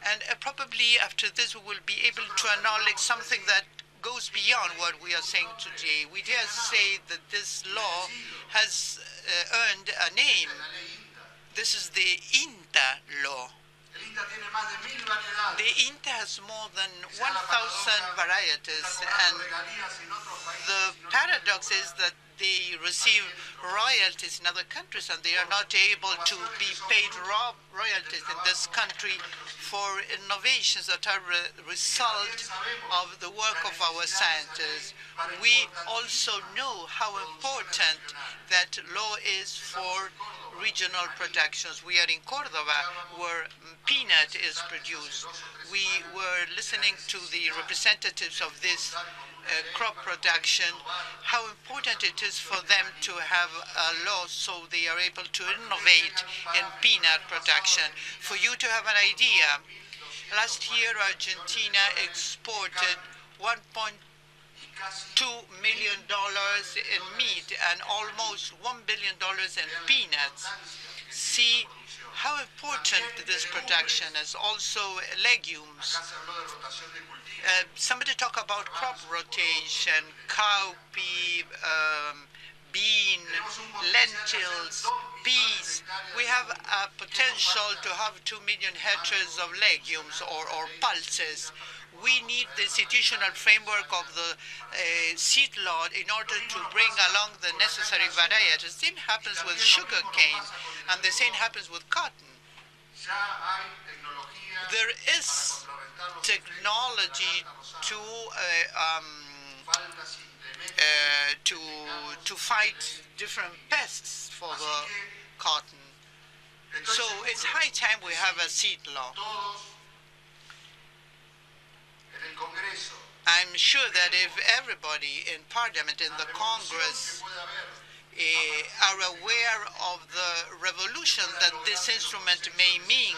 S6: And probably after this we will be able to acknowledge something that goes beyond what we are saying today. We dare say that this law has earned a name. This is the INTA law. The INTA has more than 1,000 varieties, and the paradox is that they receive royalties in other countries and they are not able to be paid royalties in this country for innovations that are a result of the work of our scientists. We also know how important that law is for regional productions. We are in Córdoba, where peanut is produced. We were listening to the representatives of this crop production, how important it is for them to have a law so they are able to innovate in peanut production. For you to have an idea, last year Argentina exported $1.2 million in meat and almost $1 billion in peanuts. See how important this production is. Also legumes. Somebody talk about crop rotation, cowpea, bean, lentils, peas. We have a potential to have 2 million hectares of legumes or pulses. We need the institutional framework of the seed law in order to bring along the necessary varieties. The same happens with sugar cane, and the same happens with cotton. There is technology to to fight different pests for the cotton. So it's high time we have a seed law. I'm sure that if everybody in Parliament, in the Congress, are aware of the revolution that this instrument may mean,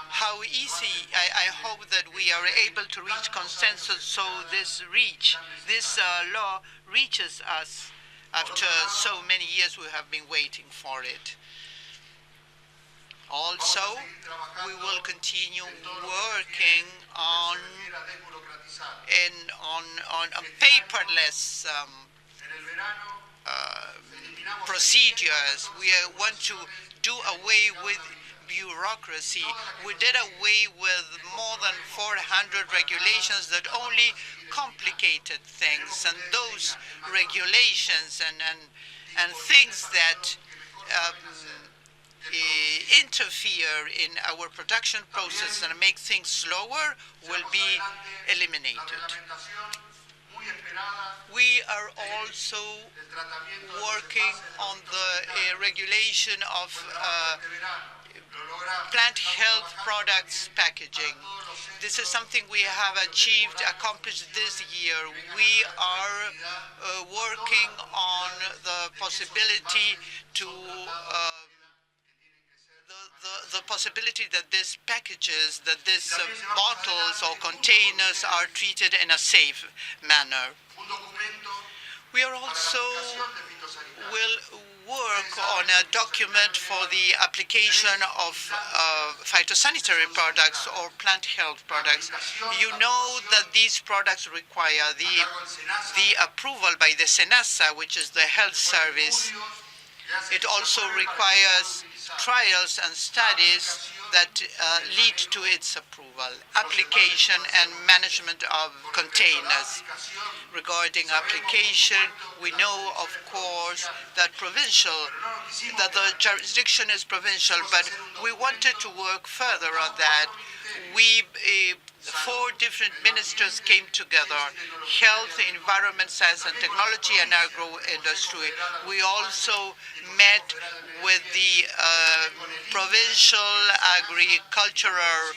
S6: how easy, I hope that we are able to reach consensus so this law reaches us after so many years we have been waiting for it. Also, we will continue working on paperless procedures. We want to do away with bureaucracy. We did away with more than 400 regulations that only complicated things, and those regulations and things that interfere in our production process and make things slower will be eliminated. We are also working on the regulation of plant health products packaging. This is something we have accomplished this year. We are working on the possibility to the possibility that these packages, that these bottles or containers are treated in a safe manner. We are also will work on a document for the application of phytosanitary products or plant health products. You know that these products require the approval by the SENASA, which is the health service. It also requires trials and studies that lead to its approval, application and management of containers. Regarding application, we know, of course, that the jurisdiction is provincial, but we wanted to work further on that. Four different ministers came together: health, environment, science and technology, and agro-industry. We also met with the provincial agricultural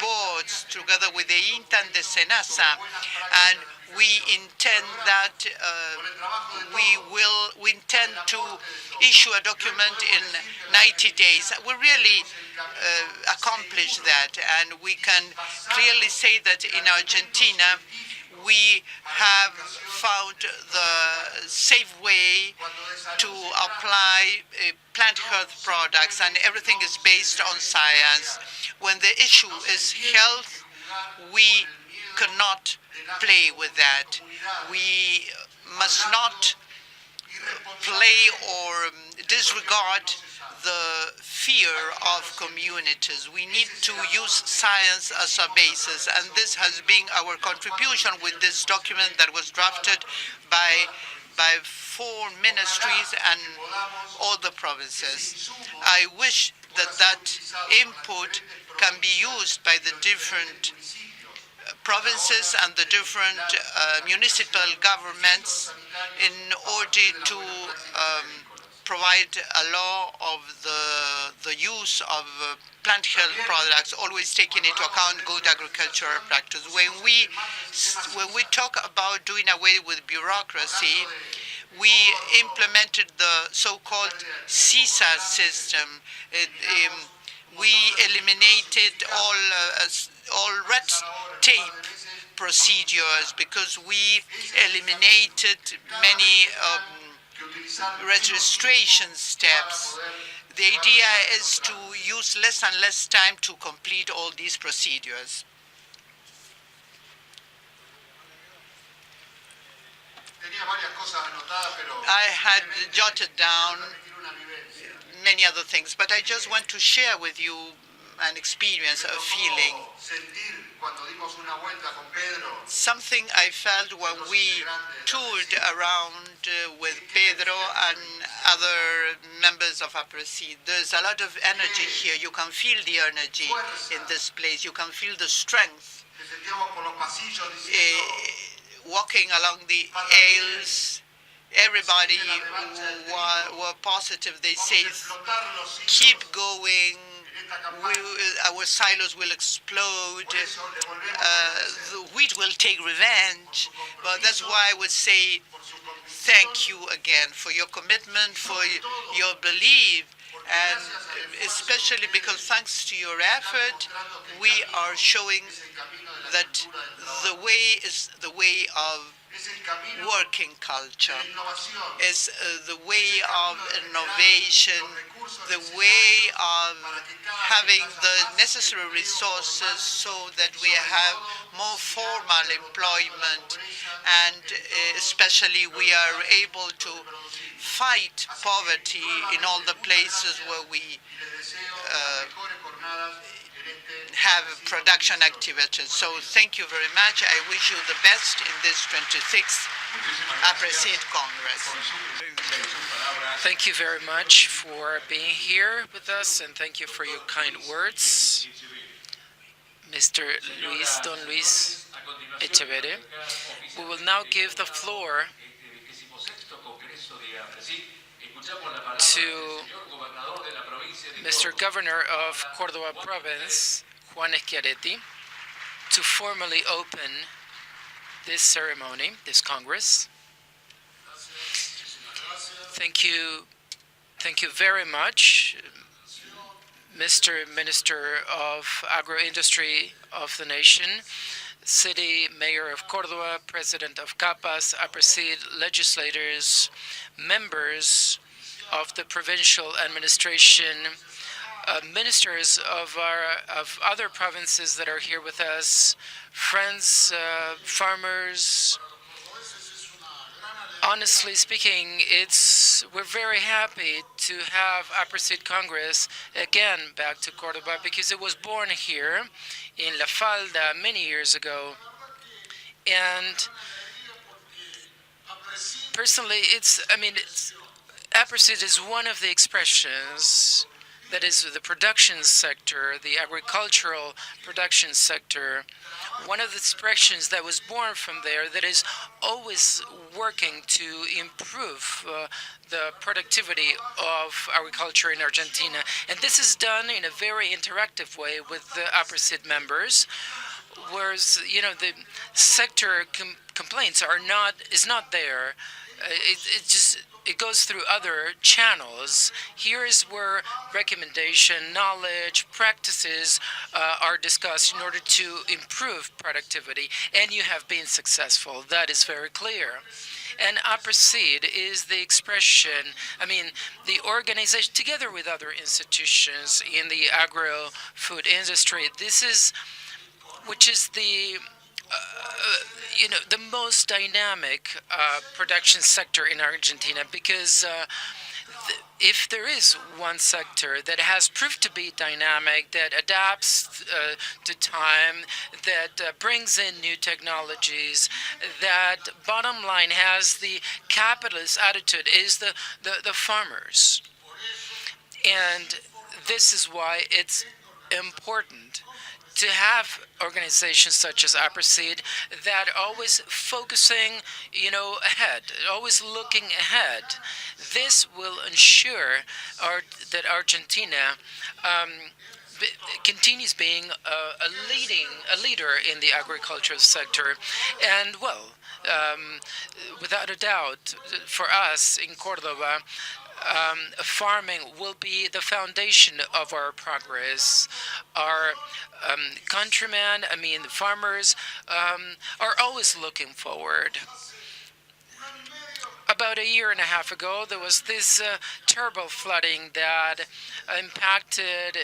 S6: boards together with the INTA and the SENASA, and we intend that we intend to issue a document in 90 days. We really accomplished that, and we can clearly say that in Argentina we have found the safe way to apply plant health products, and everything is based on science. When the issue is health, we cannot play with that. We must not play or disregard the fear of communities. We need to use science as a basis, and this has been our contribution with this document that was drafted by 4 ministries and all the provinces. I wish that input can be used by the different provinces and the different municipal governments in order to provide a law of the use of plant health products, always taking into account good agricultural practice. When we talk about doing away with bureaucracy, we implemented the so-called CISA system. We eliminated all red tape procedures because we eliminated many registration steps. The idea is to use less and less time to complete all these procedures. I had jotted down many other things, but I just want to share with you an experience, a feeling. Something I felt when we toured around with Pedro and other members of Aapresid. There's a lot of energy here. You can feel the energy in this place. You can feel the strength. Walking along the aisles, everybody were positive. They say, keep going. Our silos will explode. The wheat will take revenge. But that's why I would say thank you again for your commitment, for your belief, and especially because thanks to your effort, we are showing that the way is the way of working culture, is the way of innovation, the way of having the necessary resources so that we have more formal employment, and especially we are able to fight poverty in all the places where we have production activities. So thank you very much. I wish you the best in this 26th Aapresid Congress.
S5: Thank you very much for being here with us, and thank you for your kind words, Mr. Don Luis Echeverri. We will now give the floor to Mr. Governor of Córdoba Province, Juan Schiaretti, to formally open this ceremony, this Congress. Thank you very much, Mr. Minister of Agro-Industry of the nation, City Mayor of Córdoba, President of CAPAS, Aapresid, legislators, members of the provincial administration, ministers of other provinces that are here with us, friends, farmers. Honestly speaking, we're very happy to have Aapresid Congress again back to Córdoba, because it was born here in La Falda many years ago. And personally, Aapresid is one of the expressions, that is the production sector, the agricultural production sector, one of the expressions that was born from there, that is always working to improve the productivity of agriculture in Argentina. And this is done in a very interactive way with the Aapresid members, whereas, the sector complaints is not there. It goes through other channels. Here is where recommendation, knowledge, practices are discussed in order to improve productivity, and you have been successful. That is very clear. And Aapresid is the expression, the organization, together with other institutions in the agro-food industry, which is the most dynamic production sector in Argentina, because if there is one sector that has proved to be dynamic, that adapts to time, that brings in new technologies, that bottom line has the capitalist attitude, is the farmers. And this is why it's important to have organizations such as Aapresid that are always focusing, ahead, always looking ahead. This will ensure that Argentina continues being a leader in the agricultural sector. And without a doubt, for us in Córdoba, farming will be the foundation of our progress. Our countrymen, the farmers, are always looking forward. About a year and a half ago, there was this terrible flooding that impacted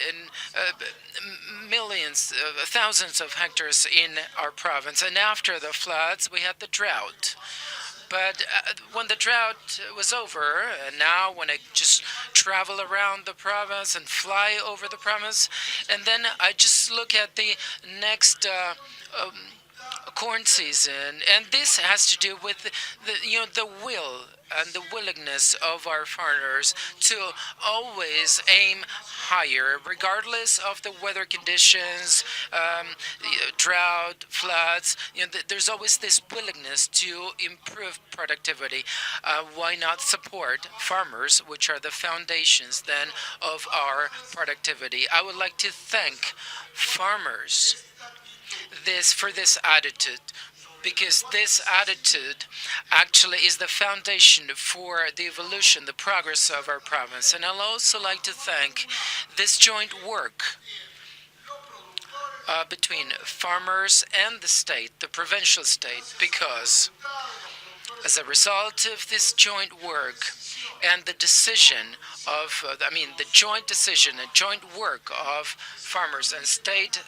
S5: thousands of hectares in our province. And after the floods, we had the drought. But when the drought was over, and now when I just travel around the province and fly over the province, and then I just look at the next corn season, and this has to do with the will and the willingness of our farmers to always aim higher, regardless of the weather conditions, drought, floods. There's always this willingness to improve productivity. Why not support farmers, which are the foundations then of our productivity? I would like to thank farmers for this attitude, because this attitude actually is the foundation for the evolution, the progress of our province. And I'd also like to thank this joint work between farmers and the state, the provincial state, because as a result of this joint work and the decision of, the joint decision and joint work of farmers and state,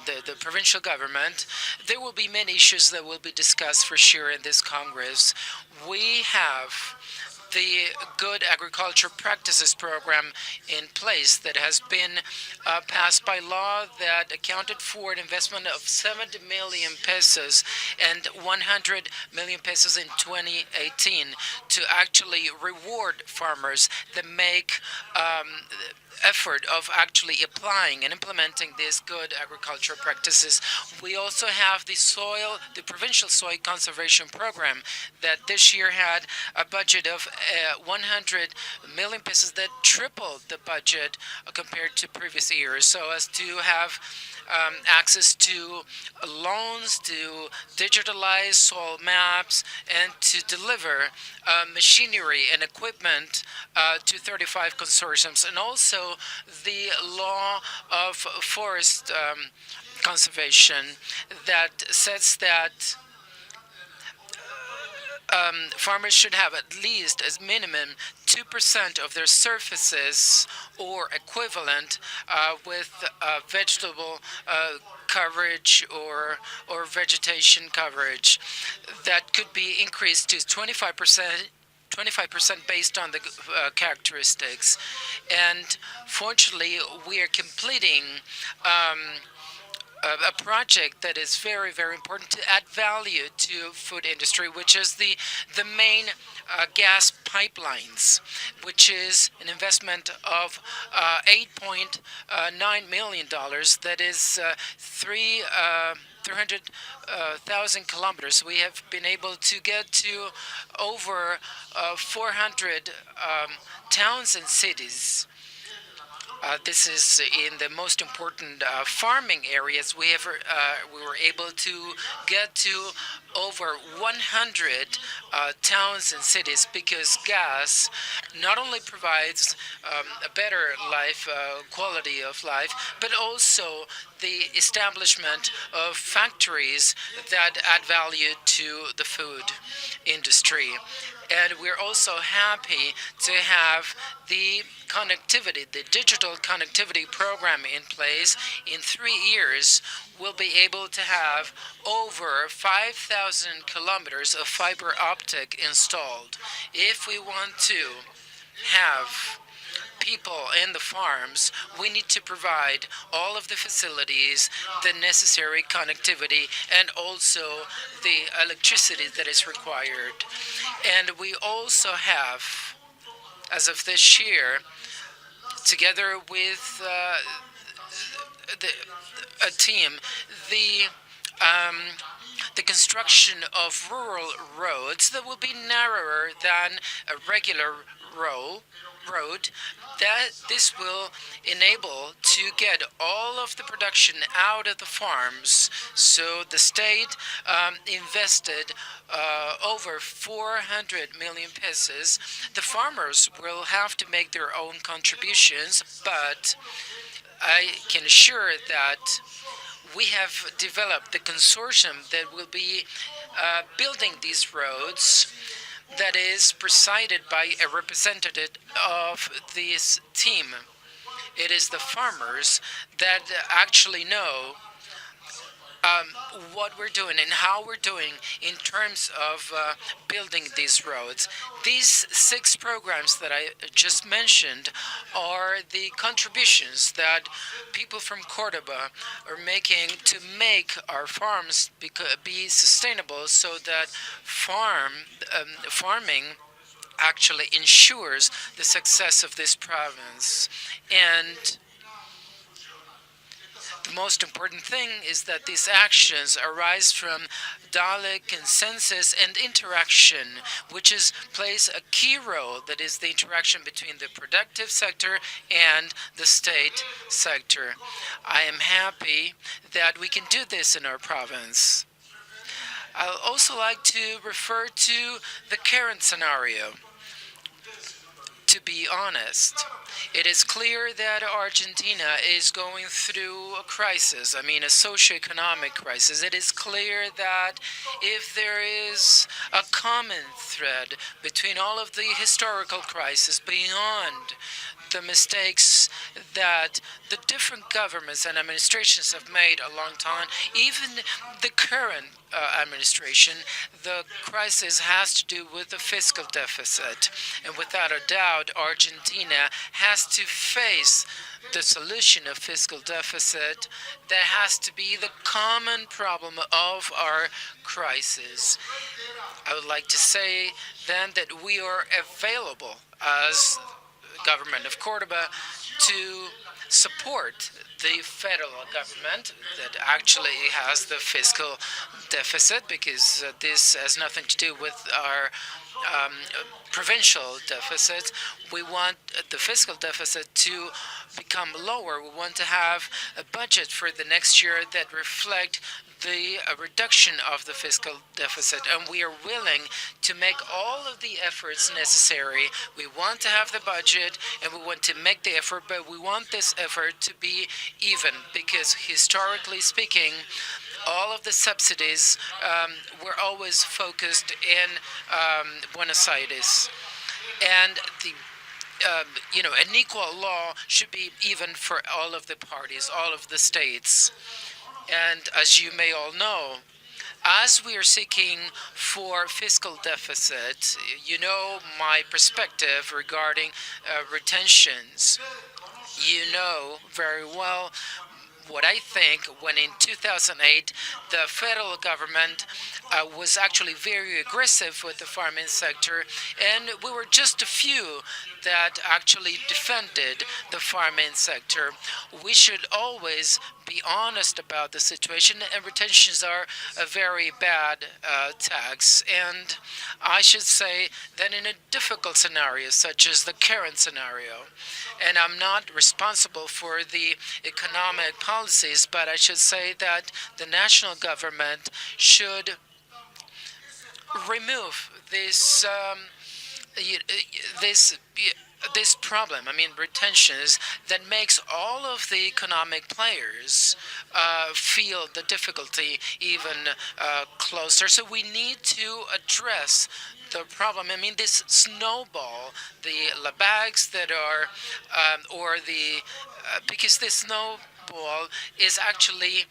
S5: the provincial government, there will be many issues that will be discussed for sure in this Congress. We have the Good Agriculture Practices Program in place that has been passed by law, that accounted for an investment of 70 million pesos and 100 million pesos in 2018 to actually reward farmers that make effort of actually applying and implementing these good agricultural practices. We also have the provincial soil conservation program that this year had a budget of 100 million pesos, that tripled the budget compared to previous years, so as to have access to loans, to digitalize soil maps, and to deliver machinery and equipment to 35 consortiums, and also the law of forest conservation that says that farmers should have at least as minimum 2% of their surfaces or equivalent with vegetable coverage or vegetation coverage. That could be increased to 25% based on the characteristics. And fortunately, we are completing a project that is very, very important to add value to food industry, which is the main gas pipelines, which is an investment of $8.9 million. That is 300,000 kilometers. We have been able to get to over 400 towns and cities. This is in the most important farming areas. We were able to get to over 100 towns and cities, because gas not only provides a better life, quality of life, but also the establishment of factories that add value to the food industry. And we're also happy to have the connectivity, the digital connectivity program in place. In 3 years, we'll be able to have over 5,000 kilometers of fiber optic installed. If we want to have people in the farms, we need to provide all of the facilities, the necessary connectivity, and also the electricity that is required. And we also have, as of this year, together with a team, the construction of rural roads that will be narrower than a regular road, that this will enable to get all of the production out of the farms. So the state invested over 400 million pesos. The farmers will have to make their own contributions, but I can assure that we have developed the consortium that will be building these roads, that is presided by a representative of this team. It is the farmers that actually know what we're doing and how we're doing in terms of building these roads. These 6 programs that I just mentioned are the contributions that people from Cordoba are making to make our farms be sustainable, so that farming actually ensures the success of this province. And the most important thing is that these actions arise from dialogue, consensus, and interaction, which plays a key role, that is the interaction between the productive sector and the state sector. I am happy that we can do this in our province. I'd also like to refer to the current scenario. To be honest, it is clear that Argentina is going through a crisis, a socioeconomic crisis. It is clear that if there is a common thread between all of the historical crises, beyond the mistakes that the different governments and administrations have made a long time, even the current administration, the crisis has to do with the fiscal deficit. And without a doubt, Argentina has to face the solution of fiscal deficit. That has to be the common problem of our crisis. I would like to say then that we are available as government of Cordoba to support the federal government that actually has the fiscal deficit, because this has nothing to do with our provincial deficits. We want the fiscal deficit to become lower. We want to have a budget for the next year that reflect the reduction of the fiscal deficit, and we are willing to make all of the efforts necessary. We want to have the budget, and we want to make the effort, but we want this effort to be even, because historically speaking, all of the subsidies were always focused in Buenos Aires, and an equal law should be even for all of the parties, all of the states. And as you may all know, as we are seeking for fiscal deficit, you know my perspective regarding retentions. You know very well what I think when in 2008 the federal government was actually very aggressive with the farming sector, and we were just a few that actually defended the farming sector. We should always be honest about the situation, and retentions are a very bad tax. And I should say that in a difficult scenario such as the current scenario, and I'm not responsible for the economic policies, but I should say that the national government should remove this this problem, retentions, that makes all of the economic players feel the difficulty even closer. So we need to address the problem. This snowball, the labags that are, because this snowball is actually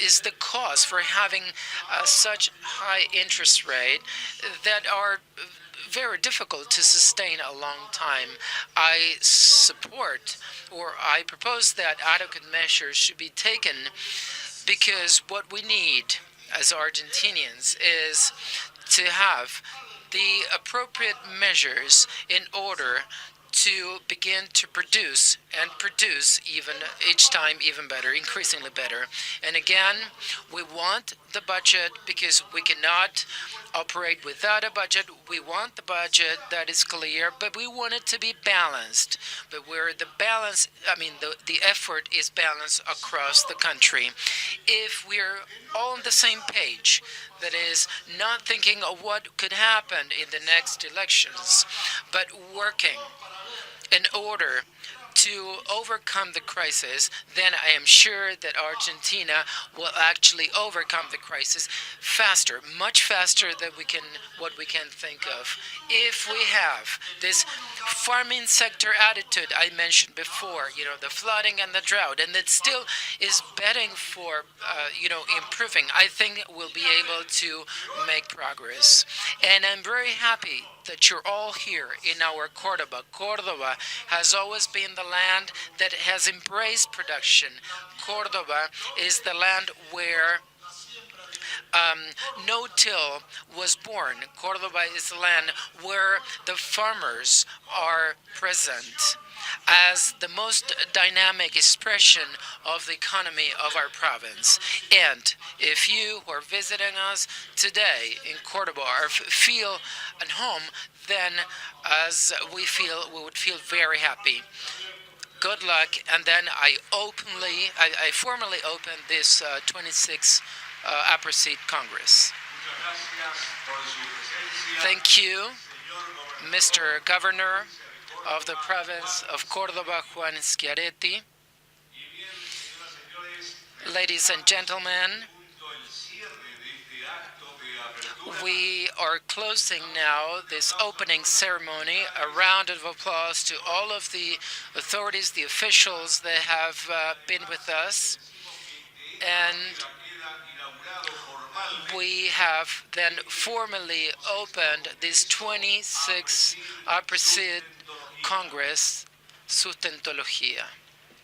S5: is the cause for having such high interest rate that are very difficult to sustain a long time. I support, or I propose, that adequate measures should be taken, because what we need as Argentinians is to have the appropriate measures in order to begin to produce, and produce even each time even better, increasingly better. And again, we want the budget because we cannot operate without a budget. We want the budget that is clear, but we want it to be balanced. But where the balance, the effort is balanced across the country. If we're all on the same page, that is, not thinking of what could happen in the next elections, but working in order to overcome the crisis, then I am sure that Argentina will actually overcome the crisis faster, much faster than what we can think of. If we have this farming sector attitude I mentioned before, the flooding and the drought, and it still is betting for, improving, I think we'll be able to make progress. And I'm very happy that you're all here in our Cordoba. Cordoba has always been the land that has embraced production. Cordoba is the land where no-till was born. Cordoba is the land where the farmers are present as the most dynamic expression of the economy of our province. And if you who are visiting us today in Cordoba feel at home, then as we would feel very happy. Good luck, and then I formally open this 26th Aapresid Congress. Thank you, Mr. Governor of the province of Córdoba, Juan Schiaretti. Ladies and gentlemen, we are closing now this opening ceremony. A round of applause to all of the authorities, the officials that have been with us. And we have then formally opened this 26th Aapresid Congress, Sustentología.